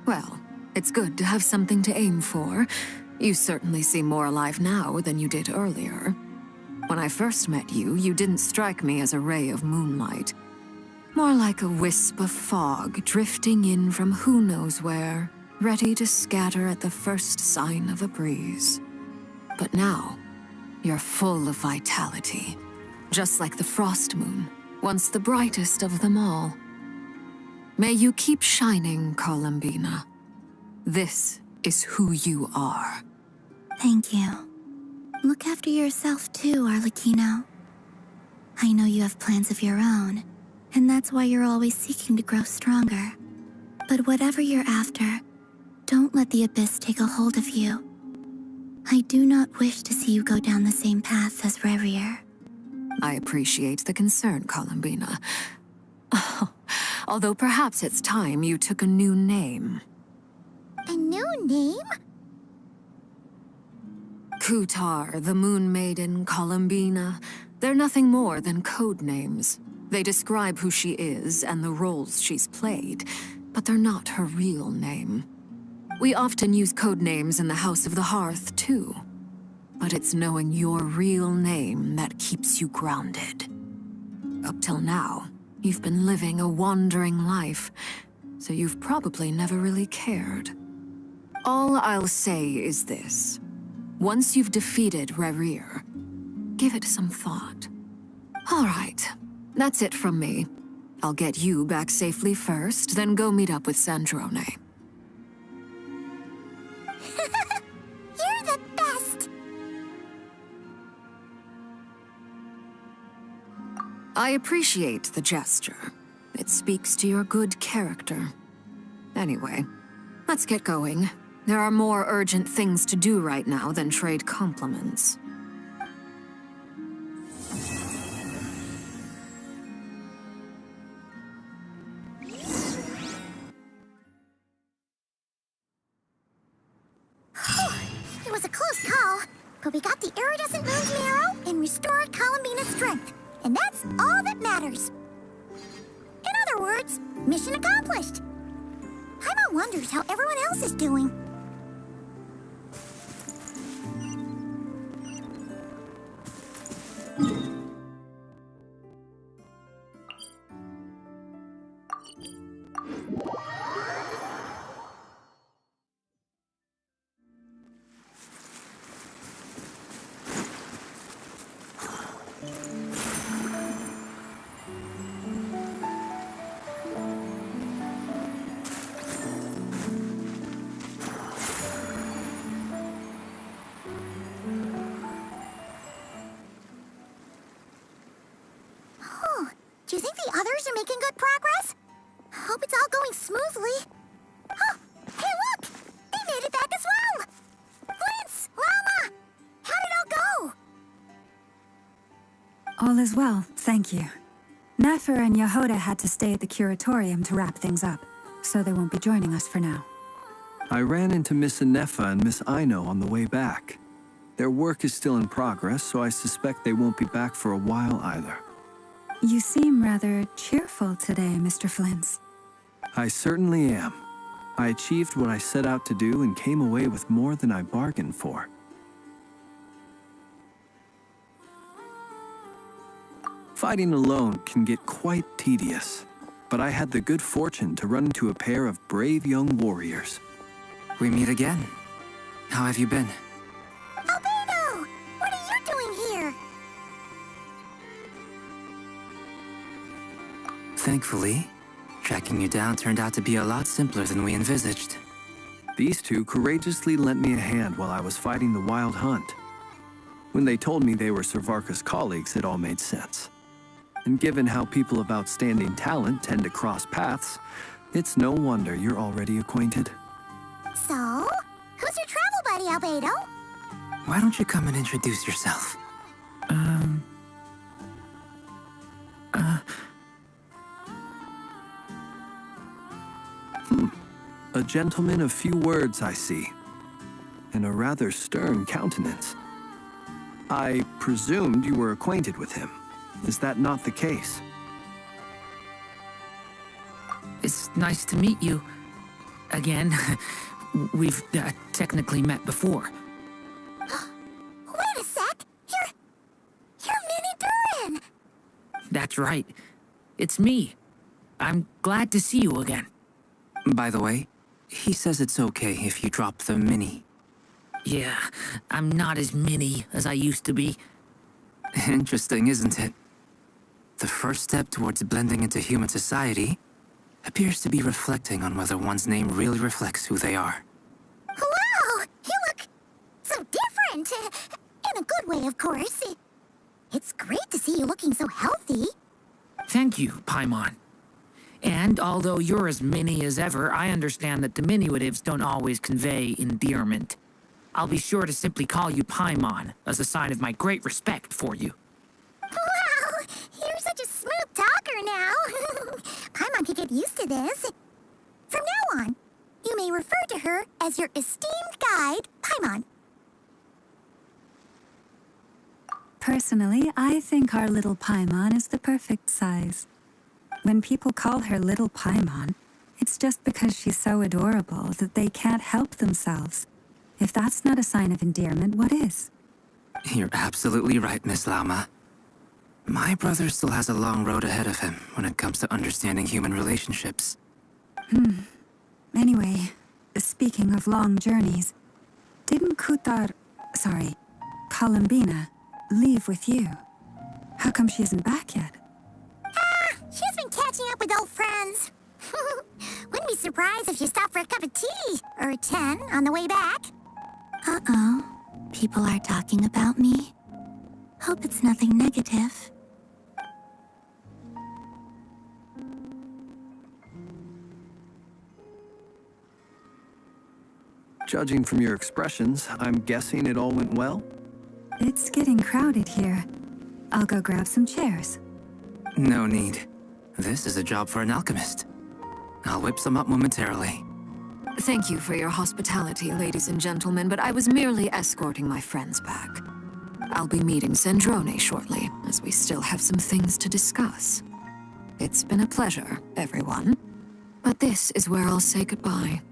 Well, it's good to have something to aim for. You certainly seem more alive now than you did earlier. When I first met you, you didn't strike me as a ray of moonlight. More like a wisp of fog drifting in from who knows where, ready to scatter at the first sign of a breeze. But now, you're full of vitality, just like the Frost Moon, once the brightest of them all. May you keep shining, Columbina. This is who you are. Thank you. Look after yourself too, Arlecchino. I know you have plans of your own, and that's why you're always seeking to grow stronger. But whatever you're after, don't let the Abyss take a hold of you. I do not wish to see you go down the same path as Rayrier. I appreciate the concern, Columbina. Although perhaps it's time you took a new name. A new name? Kutar, the Moon Maiden, Columbina, they're nothing more than code names. They describe who she is and the roles she's played, but they're not her real name. We often use code names in the House of the Hearth, too. But it's knowing your real name that keeps you grounded. Up till now, you've been living a wandering life, so you've probably never really cared. All I'll say is this. Once you've defeated Rayrier, give it some thought. All right, that's it from me. I'll get you back safely first, then go meet up with Sandrone. You're the best! I appreciate the gesture. It speaks to your good character. Anyway, let's get going. There are more urgent things to do right now than trade compliments. It was a close call, but we got the iridescent moon's marrow and restored Columbina's strength, and that's all that matters. In other words, Mission accomplished. Paimon wonders how everyone else is doing. Do you think the others are making good progress? Hope it's all going smoothly. Oh, hey look! They made it back as well! Flint's! Llama! How did it all go? All is well, thank you. Nefer and Yehoda had to stay at the curatorium to wrap things up, so they won't be joining us for now. I ran into Miss Nefa and Miss Aino on the way back. Their work is still in progress, so I suspect they won't be back for a while either. You seem rather cheerful today, Mr. Flint's. I certainly am. I achieved what I set out to do and came away with more than I bargained for. Fighting alone can get quite tedious, but I had the good fortune to run into a pair of brave young warriors. We meet again. How have you been? Albedo! What are you doing here? Thankfully, tracking you down turned out to be a lot simpler than we envisaged. These two courageously lent me a hand while I was fighting the wild hunt. When they told me they were Servarka's colleagues, it all made sense. And given how people of outstanding talent tend to cross paths, it's no wonder you're already acquainted. So, who's your travel buddy, Albedo? Why don't you come and introduce yourself? A gentleman of few words, I see, and a rather stern countenance. I presumed you were acquainted with him. Is that not the case? It's nice to meet you. Again. We've technically met before. Wait a sec! You're Minnie Durin! That's right. It's me. I'm glad to see you again. By the way, he says it's okay if you drop the mini. Yeah, I'm not as mini as I used to be. Interesting, isn't it? The first step towards blending into human society appears to be reflecting on whether one's name really reflects who they are. Wow! You look so different! In a good way, of course. It's great to see you looking so healthy. Thank you, Paimon. And although you're as mini as ever, I understand that diminutives don't always convey endearment. I'll be sure to simply call you Paimon as a sign of my great respect for you. Wow! You're such a smooth talker now. Paimon could get used to this. From now on, you may refer to her as your esteemed guide, Paimon. Personally, I think our little Paimon is the perfect size. When people call her Little Paimon, it's just because she's so adorable that they can't help themselves. If that's not a sign of endearment, what is? You're absolutely right, Miss Llama. My brother still has a long road ahead of him when it comes to understanding human relationships. Anyway, speaking of long journeys, didn't Columbina, leave with you? How come she isn't back yet? She's been catching up with old friends. Wouldn't be surprised if she stopped for a cup of tea or 10 on the way back. Uh-oh. People are talking about me. Hope it's nothing negative. Judging from your expressions, I'm guessing it all went well? It's getting crowded here. I'll go grab some chairs. No need. This is a job for an alchemist. I'll whip some up momentarily. Thank you for your hospitality, ladies and gentlemen, but I was merely escorting my friends back. I'll be meeting Sandrone shortly, as we still have some things to discuss. It's been a pleasure, everyone. But this is where I'll say goodbye.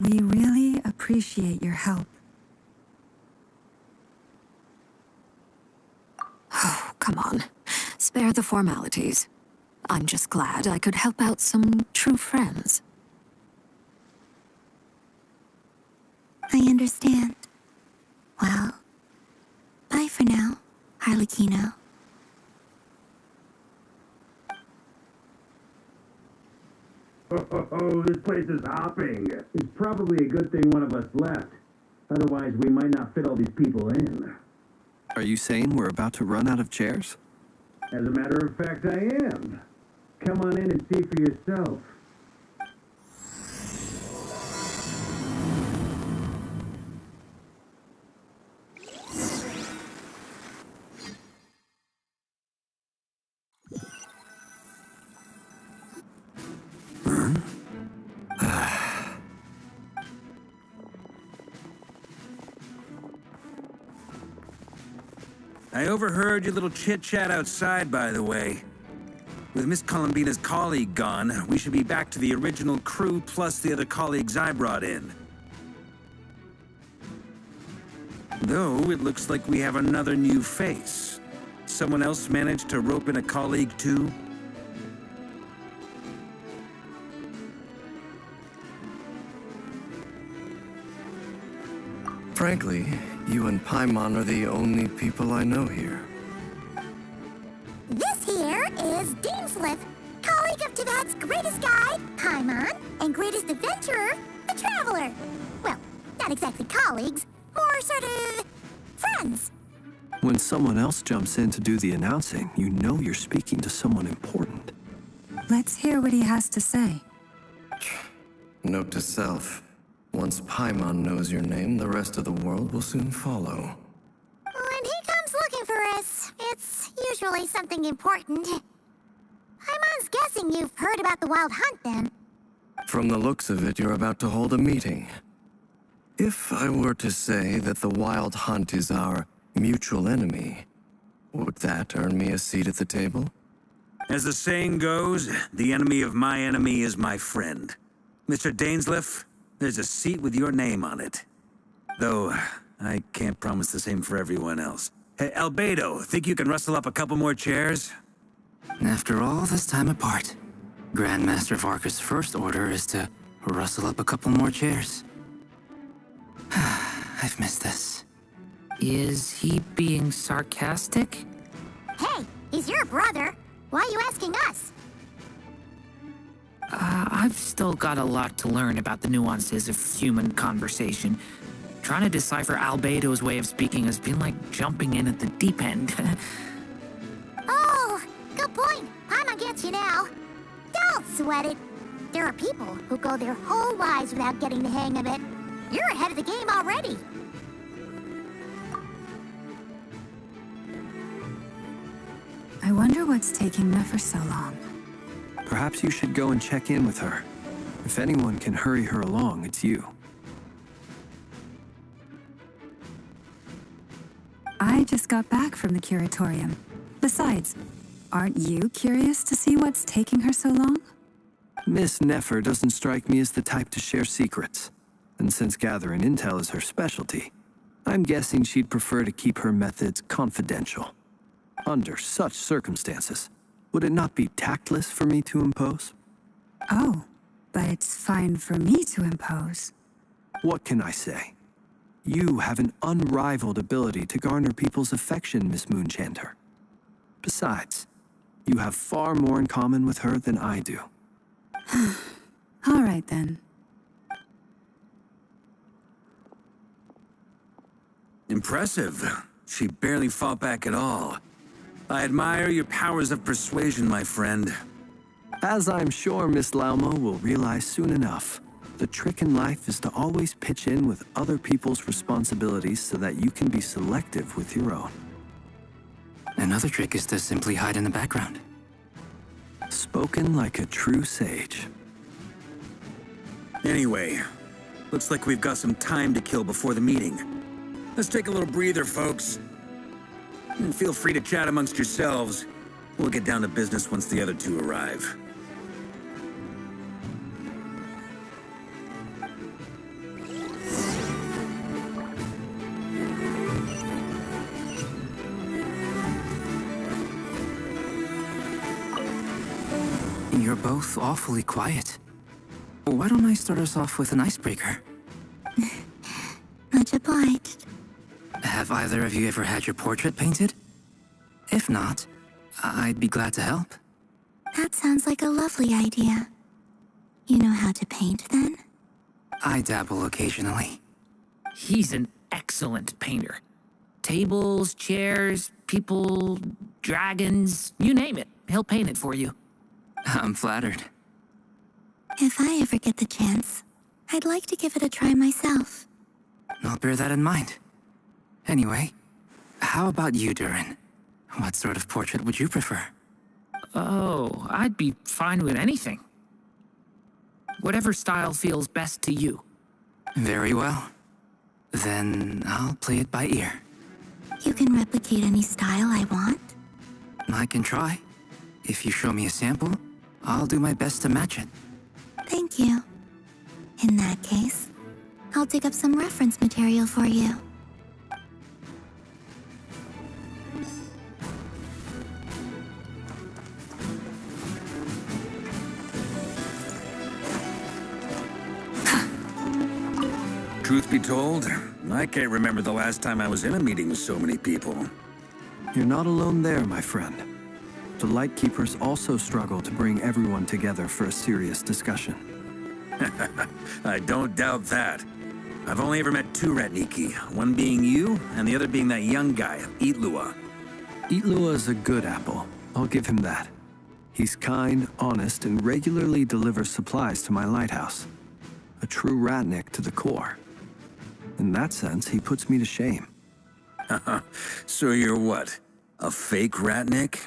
We really appreciate your help. Oh, come on. Spare the formalities. I'm just glad I could help out some true friends. I understand. Well, bye for now, Harlequino. Oh, this place is hopping. It's probably a good thing one of us left. Otherwise, we might not fit all these people in. Are you saying we're about to run out of chairs? As a matter of fact, I am. Come on in and see for yourself. I overheard your little chit-chat outside, by the way. With Miss Columbina's colleague gone, we should be back to the original crew plus the other colleagues I brought in. Though, it looks like we have another new face. Someone else managed to rope in a colleague, too? Frankly, you and Paimon are the only people I know here. This here is Deansliff, colleague of Tibet's greatest guide, Paimon, and greatest adventurer, the Traveler. Well, not exactly colleagues, more sort of friends. When someone else jumps in to do the announcing, you know you're speaking to someone important. Let's hear what he has to say. Note to self. Once Paimon knows your name, the rest of the world will soon follow. When he comes looking for us, it's usually something important. Paimon's guessing you've heard about the Wild Hunt, then. From the looks of it, you're about to hold a meeting. If I were to say that the Wild Hunt is our mutual enemy, would that earn me a seat at the table? As the saying goes, the enemy of my enemy is my friend. Mr. Dainsliff, there's a seat with your name on it. Though, I can't promise the same for everyone else. Hey, Albedo, think you can rustle up a couple more chairs? After all this time apart, Grandmaster Varka's first order is to rustle up a couple more chairs. I've missed this. Is he being sarcastic? Hey, he's your brother. Why are you asking us? I've still got a lot to learn about the nuances of human conversation. Trying to decipher Albedo's way of speaking has been like jumping in at the deep end. Oh, good point. Paimon gets you now. Don't sweat it. There are people who go their whole lives without getting the hang of it. You're ahead of the game already. I wonder what's taking Nefer so long. Perhaps you should go and check in with her. If anyone can hurry her along, it's you. I just got back from the curatorium. Besides, aren't you curious to see what's taking her so long? Miss Nefer doesn't strike me as the type to share secrets. And since gathering intel is her specialty, I'm guessing she'd prefer to keep her methods confidential. Under such circumstances, would it not be tactless for me to impose? Oh, but it's fine for me to impose. What can I say? You have an unrivaled ability to garner people's affection, Miss Moonchanter. Besides, you have far more in common with her than I do. All right, then. Impressive. She barely fought back at all. I admire your powers of persuasion, my friend. As I'm sure Miss Lauma will realize soon enough, the trick in life is to always pitch in with other people's responsibilities so that you can be selective with your own. Another trick is to simply hide in the background. Spoken like a true sage. Anyway, looks like we've got some time to kill before the meeting. Let's take a little breather, folks. And feel free to chat amongst yourselves. We'll get down to business once the other two arrive. You're both awfully quiet. Why don't I start us off with an icebreaker? Much obliged. Have either of you ever had your portrait painted? If not, I'd be glad to help. That sounds like a lovely idea. You know how to paint, then? I dabble occasionally. He's an excellent painter. Tables, chairs, people, dragons, you name it. He'll paint it for you. I'm flattered. If I ever get the chance, I'd like to give it a try myself. I'll bear that in mind. Anyway, how about you, Durin? What sort of portrait would you prefer? Oh, I'd be fine with anything. Whatever style feels best to you. Very well. Then I'll play it by ear. You can replicate any style I want? I can try. If you show me a sample, I'll do my best to match it. Thank you. In that case, I'll dig up some reference material for you. Truth be told, I can't remember the last time I was in a meeting with so many people. You're not alone there, my friend. The Lightkeepers also struggle to bring everyone together for a serious discussion. I don't doubt that. I've only ever met two Ratniki, one being you, and the other being that young guy, Itlua. Itlua is a good apple. I'll give him that. He's kind, honest, and regularly delivers supplies to my lighthouse. A true Ratnik to the core. In that sense, he puts me to shame. So you're what? A fake Ratnik?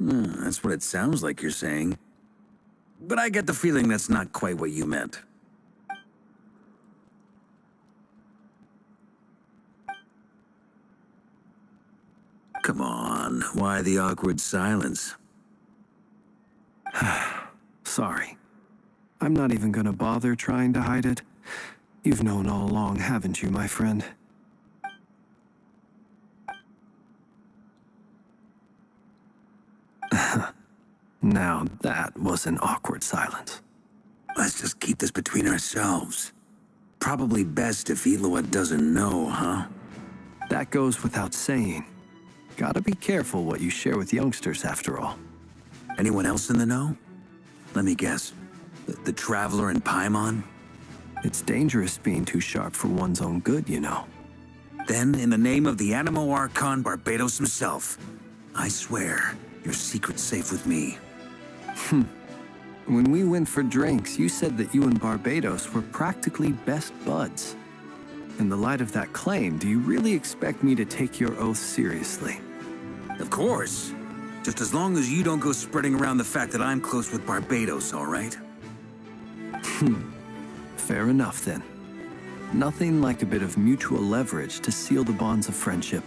That's what it sounds like you're saying. But I get the feeling that's not quite what you meant. Come on, why the awkward silence? Sorry. I'm not even gonna bother trying to hide it. You've known all along, haven't you, my friend? Now that was an awkward silence. Let's just keep this between ourselves. Probably best if Itlua doesn't know, huh? That goes without saying. Gotta be careful what you share with youngsters, after all. Anyone else in the know? Let me guess. The Traveler and Paimon? It's dangerous being too sharp for one's own good, you know. Then, in the name of the Animo Archon Barbados himself, I swear, your secret's safe with me. When we went for drinks, you said that you and Barbados were practically best buds. In the light of that claim, do you really expect me to take your oath seriously? Of course. Just as long as you don't go spreading around the fact that I'm close with Barbados, all right? Fair enough, then. Nothing like a bit of mutual leverage to seal the bonds of friendship.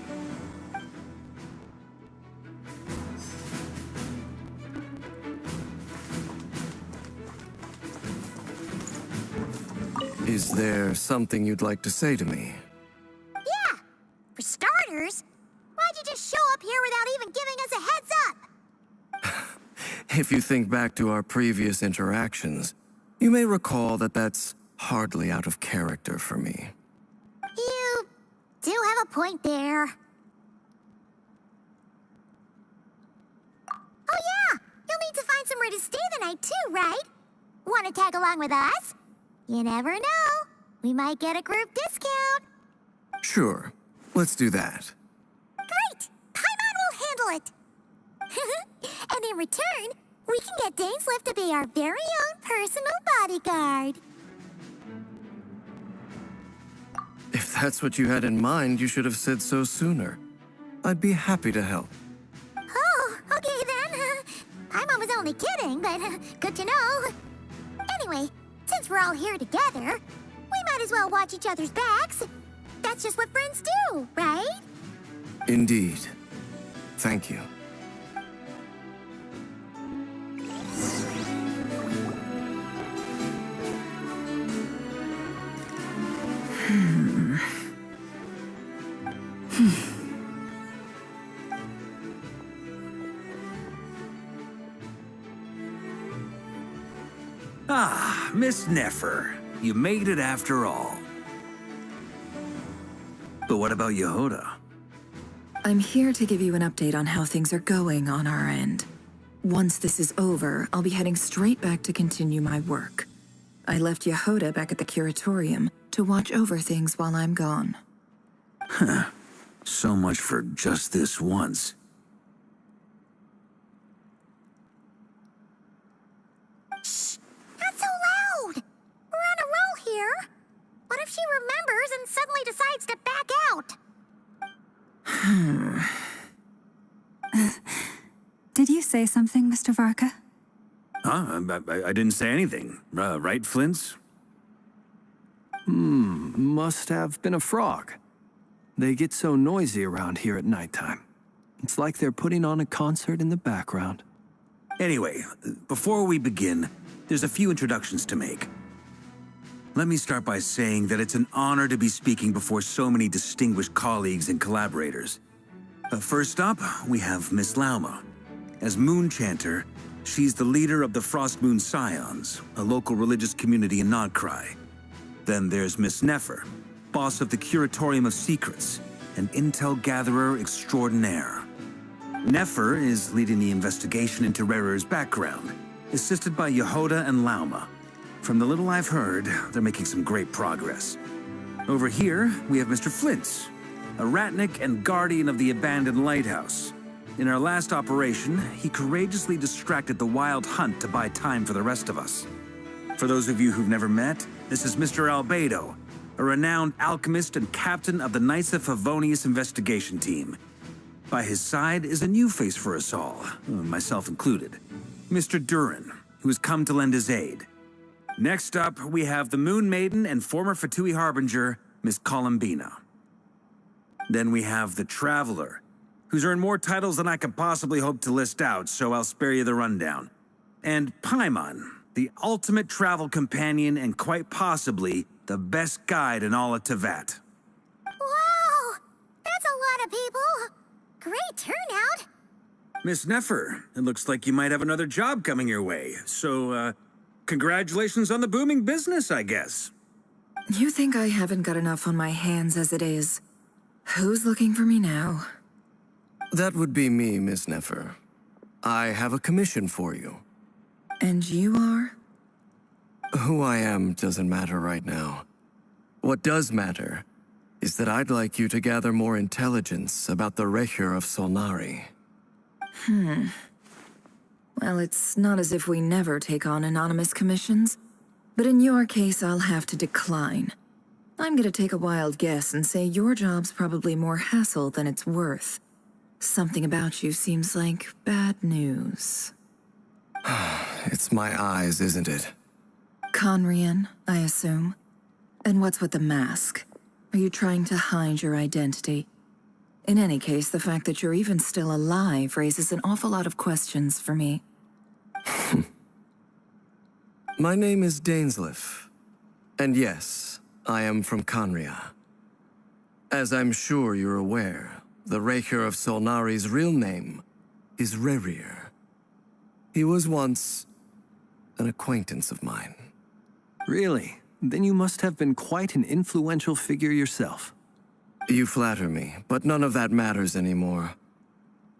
Is there something you'd like to say to me? Yeah! For starters, why'd you just show up here without even giving us a heads up? If you think back to our previous interactions, you may recall that that's hardly out of character for me. You do have a point there. Oh yeah! You'll need to find somewhere to stay the night too, right? Want to tag along with us? You never know. We might get a group discount. Sure, let's do that. Great! Paimon will handle it. And in return, we can get Dainslift to be our very own personal bodyguard. If that's what you had in mind, you should have said so sooner. I'd be happy to help. Oh, okay then. Paimon was only kidding, but good to know. Anyway, since we're all here together, we might as well watch each other's backs. That's just what friends do, right? Indeed. Thank you. Ah, Miss Nefer. You made it after all. But what about Yehoda? I'm here to give you an update on how things are going on our end. Once this is over, I'll be heading straight back to continue my work. I left Yehoda back at the curatorium to watch over things while I'm gone. Huh. So much for just this once. Shh! Not so loud! We're on a roll here. What if she remembers and suddenly decides to back out? Did you say something, Mr. Varka? Huh? I didn't say anything. Right, Flint's? Must have been a frog. They get so noisy around here at nighttime. It's like they're putting on a concert in the background. Anyway, before we begin, there's a few introductions to make. Let me start by saying that it's an honor to be speaking before so many distinguished colleagues and collaborators. First up, we have Miss Lauma. As Moon Chanter, she's the leader of the Frost Moon Scions, a local religious community in Nodcry. Then there's Miss Nefer, boss of the Curatorium of Secrets, an intel gatherer extraordinaire. Nefer is leading the investigation into Rerer's background, assisted by Yehoda and Lauma. From the little I've heard, they're making some great progress. Over here, we have Mr. Flint's, a Ratnik and guardian of the abandoned lighthouse. In our last operation, he courageously distracted the Wild Hunt to buy time for the rest of us. For those of you who've never met, this is Mr. Albedo, a renowned alchemist and captain of the Knights of Favonius investigation team. By his side is a new face for us all, myself included, Mr. Durin, who has come to lend his aid. Next up, we have the Moon Maiden and former Fatui Harbinger, Miss Columbina. Then we have the Traveler, who's earned more titles than I could possibly hope to list out, so I'll spare you the rundown. And Paimon, the ultimate travel companion and quite possibly the best guide in all of Tevat. Wow! That's a lot of people! Great turnout! Miss Nefer, it looks like you might have another job coming your way, so, congratulations on the booming business, I guess. You think I haven't got enough on my hands as it is? Who's looking for me now? That would be me, Miss Nefer. I have a commission for you. And you are? Who I am doesn't matter right now. What does matter is that I'd like you to gather more intelligence about the Recher of Solnari. Well, it's not as if we never take on anonymous commissions, but in your case, I'll have to decline. I'm gonna take a wild guess and say your job's probably more hassle than it's worth. Something about you seems like bad news. It's my eyes, isn't it? Conrian, I assume. And what's with the mask? Are you trying to hide your identity? In any case, the fact that you're even still alive raises an awful lot of questions for me. My name is Dainsleif. And yes, I am from Conria. As I'm sure you're aware, the Recher of Solnari's real name is Rerir. He was once an acquaintance of mine. Really? Then you must have been quite an influential figure yourself. You flatter me, but none of that matters anymore.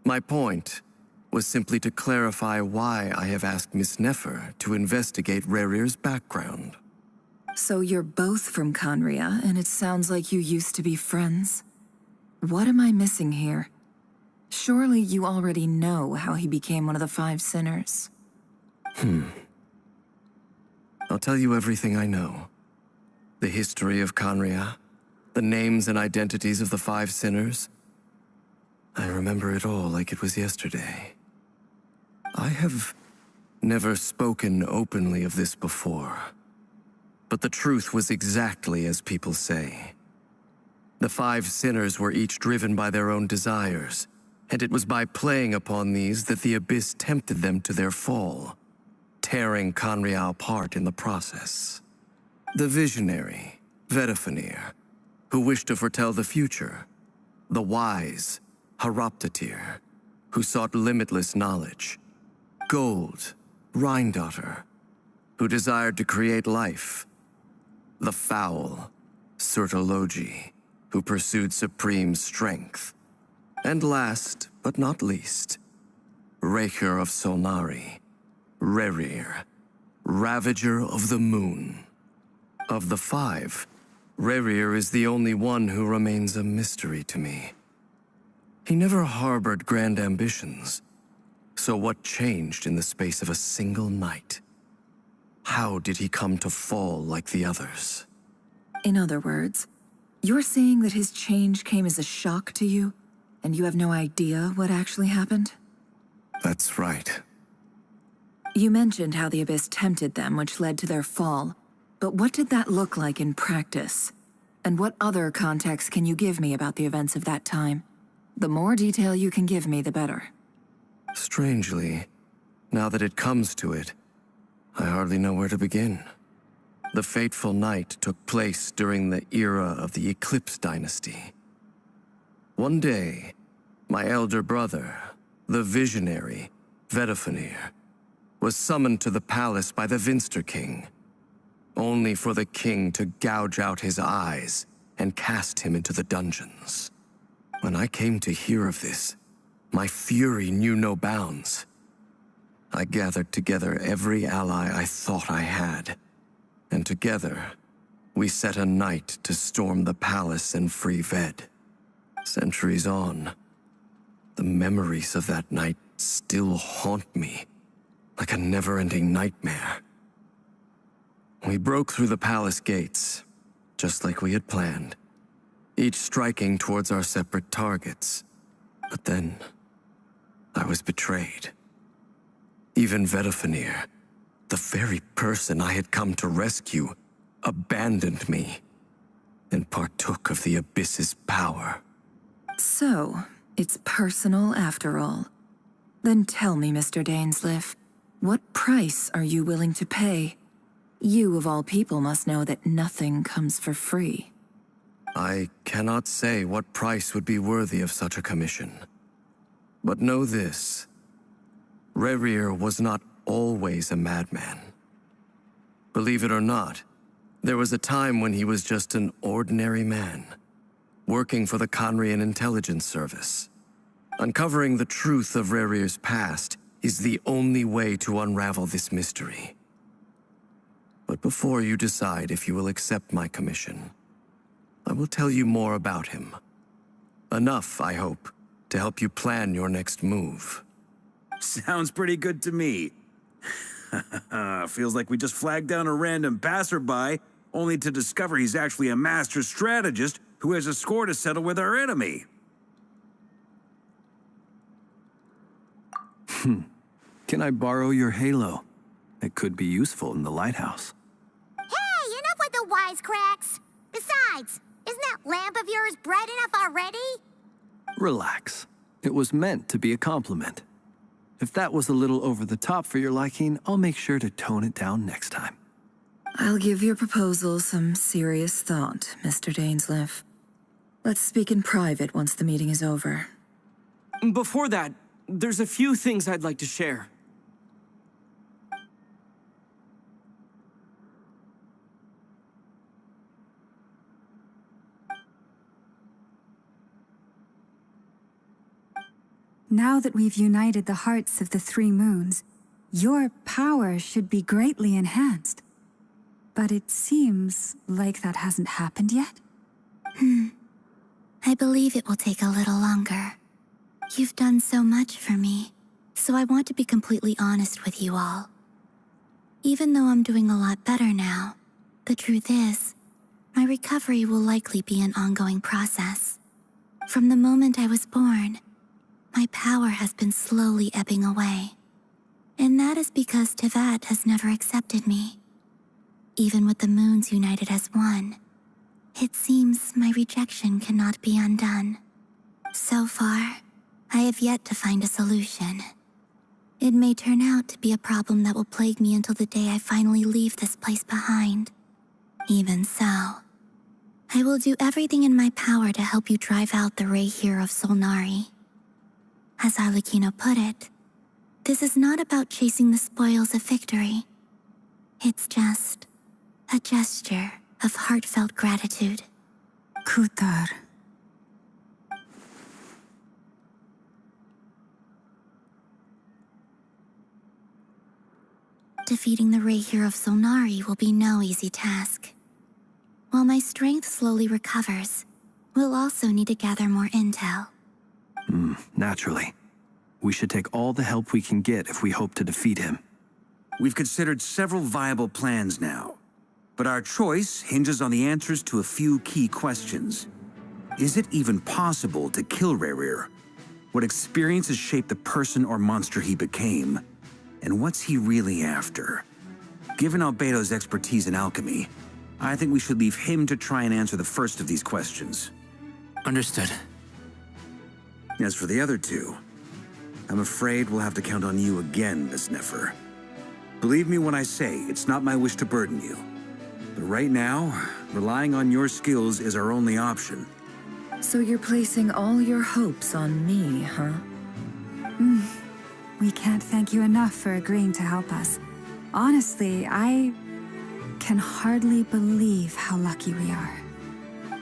My point was simply to clarify why I have asked Miss Nefer to investigate Rerir's background. So you're both from Conria, and it sounds like you used to be friends? What am I missing here? Surely you already know how he became one of the Five Sinners. I'll tell you everything I know. The history of Conria, the names and identities of the Five Sinners. I remember it all like it was yesterday. I have never spoken openly of this before, but the truth was exactly as people say. The Five Sinners were each driven by their own desires, and it was by playing upon these that the Abyss tempted them to their fall, tearing Conria apart in the process. The visionary, Vedafenir, who wished to foretell the future. The wise, Haroptatir, who sought limitless knowledge. Gold, Rheindotter, who who desired to create life. The foul Sertologi, who pursued supreme strength. And last, but not least, Raker of Solnari, Rerir, Ravager of the Moon. Of the five, Rerir is the only one who remains a mystery to me. He never harbored grand ambitions, so what changed in the space of a single night? How did he come to fall like the others? In other words, you're saying that his change came as a shock to you, and you have no idea what actually happened? That's right. You mentioned how the Abyss tempted them, which led to their fall. But what did that look like in practice? And what other context can you give me about the events of that time? The more detail you can give me, the better. Strangely, now that it comes to it, I hardly know where to begin. The fateful night took place during the era of the Eclipse Dynasty. One day, my elder brother, the visionary, Vedafenir, was summoned to the palace by the Vinster King, only for the king to gouge out his eyes and cast him into the dungeons. When I came to hear of this, my fury knew no bounds. I gathered together every ally I thought I had, and together, we set a night to storm the palace and free Ved. Centuries on, the memories of that night still haunt me, like a never-ending nightmare. We broke through the palace gates, just like we had planned, each striking towards our separate targets. But then, I was betrayed. Even Vedafenir, the very person I had come to rescue, abandoned me and partook of the Abyss's power. So, it's personal after all. Then tell me, Mr. Dainsleif, what price are you willing to pay? You, of all people, must know that nothing comes for free. I cannot say what price would be worthy of such a commission. But know this. Rerir was not always a madman. Believe it or not, there was a time when he was just an ordinary man, working for the Conrian Intelligence Service. Uncovering the truth of Rerir's past is the only way to unravel this mystery. But before you decide if you will accept my commission, I will tell you more about him. Enough, I hope, to help you plan your next move. Sounds pretty good to me. Feels like we just flagged down a random passerby, only to discover he's actually a master strategist who has a score to settle with our enemy. Can I borrow your halo? It could be useful in the lighthouse. Hey, enough with the wisecracks! Besides, isn't that lamp of yours bright enough already? Relax. It was meant to be a compliment. If that was a little over the top for your liking, I'll make sure to tone it down next time. I'll give your proposal some serious thought, Mr. Dainsleif. Let's speak in private once the meeting is over. Before that, there's a few things I'd like to share. Now that we've united the hearts of the three moons, your power should be greatly enhanced. But it seems like that hasn't happened yet? I believe it will take a little longer. You've done so much for me, so I want to be completely honest with you all. Even though I'm doing a lot better now, the truth is, my recovery will likely be an ongoing process. From the moment I was born, my power has been slowly ebbing away. And that is because Tevat has never accepted me. Even with the moons united as one, it seems my rejection cannot be undone. So far, I have yet to find a solution. It may turn out to be a problem that will plague me until the day I finally leave this place behind. Even so, I will do everything in my power to help you drive out the Raher of Solnari. As Arlecchino put it, this is not about chasing the spoils of victory. It's just a gesture of heartfelt gratitude. Kutar. Defeating the Rayhir of Solnari will be no easy task. While my strength slowly recovers, we'll also need to gather more intel. Naturally. We should take all the help we can get if we hope to defeat him. We've considered several viable plans now, but our choice hinges on the answers to a few key questions. Is it even possible to kill Rayhir? What experiences shaped the person or monster he became? And what's he really after? Given Albedo's expertise in alchemy, I think we should leave him to try and answer the first of these questions. Understood. As for the other two, I'm afraid we'll have to count on you again, Miss Nefer. Believe me when I say it's not my wish to burden you. But right now, relying on your skills is our only option. So you're placing all your hopes on me, huh? We can't thank you enough for agreeing to help us. Honestly, I can hardly believe how lucky we are.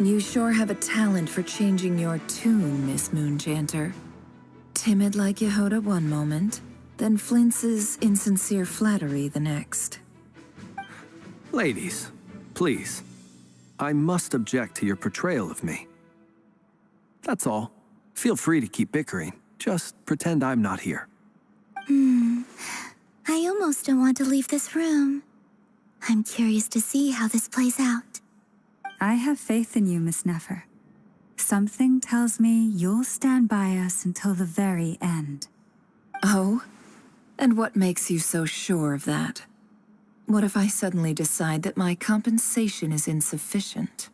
You sure have a talent for changing your tune, Miss Moonchanter. Timid like Yehoda one moment, then flinches insincere flattery the next. Ladies, please. I must object to your portrayal of me. That's all. Feel free to keep bickering. Just pretend I'm not here. I almost don't want to leave this room. I'm curious to see how this plays out. I have faith in you, Miss Nefer. Something tells me you'll stand by us until the very end. Oh? And what makes you so sure of that? What if I suddenly decide that my compensation is insufficient?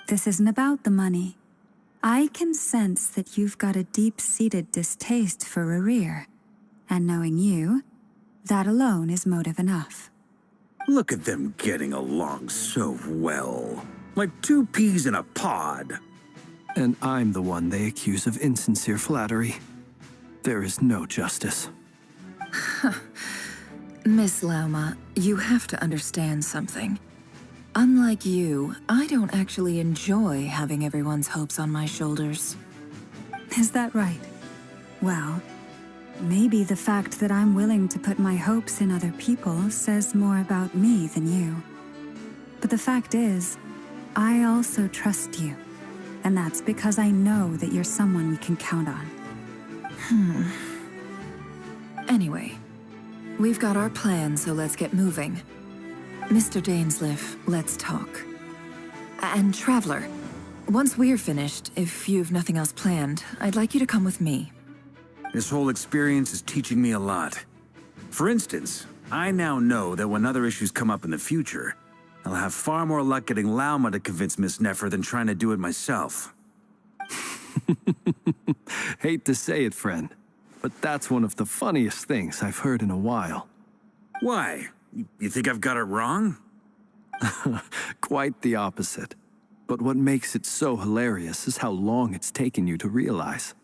This isn't about the money. I can sense that you've got a deep-seated distaste for Rayhir. And knowing you, that alone is motive enough. Look at them getting along so well. Like two peas in a pod. And I'm the one they accuse of insincere flattery. There is no justice. Miss Lauma, you have to understand something. Unlike you, I don't actually enjoy having everyone's hopes on my shoulders. Is that right? Well, maybe the fact that I'm willing to put my hopes in other people says more about me than you. But the fact is, I also trust you. And that's because I know that you're someone we can count on. Anyway, we've got our plan, so let's get moving. Mr. Dainsleif, let's talk. And Traveler, once we're finished, if you've nothing else planned, I'd like you to come with me. This whole experience is teaching me a lot. For instance, I now know that when other issues come up in the future, I'll have far more luck getting Lauma to convince Miss Nefer than trying to do it myself. Hate to say it, friend, but that's one of the funniest things I've heard in a while. Why? You think I've got it wrong? Quite the opposite. But what makes it so hilarious is how long it's taken you to realize.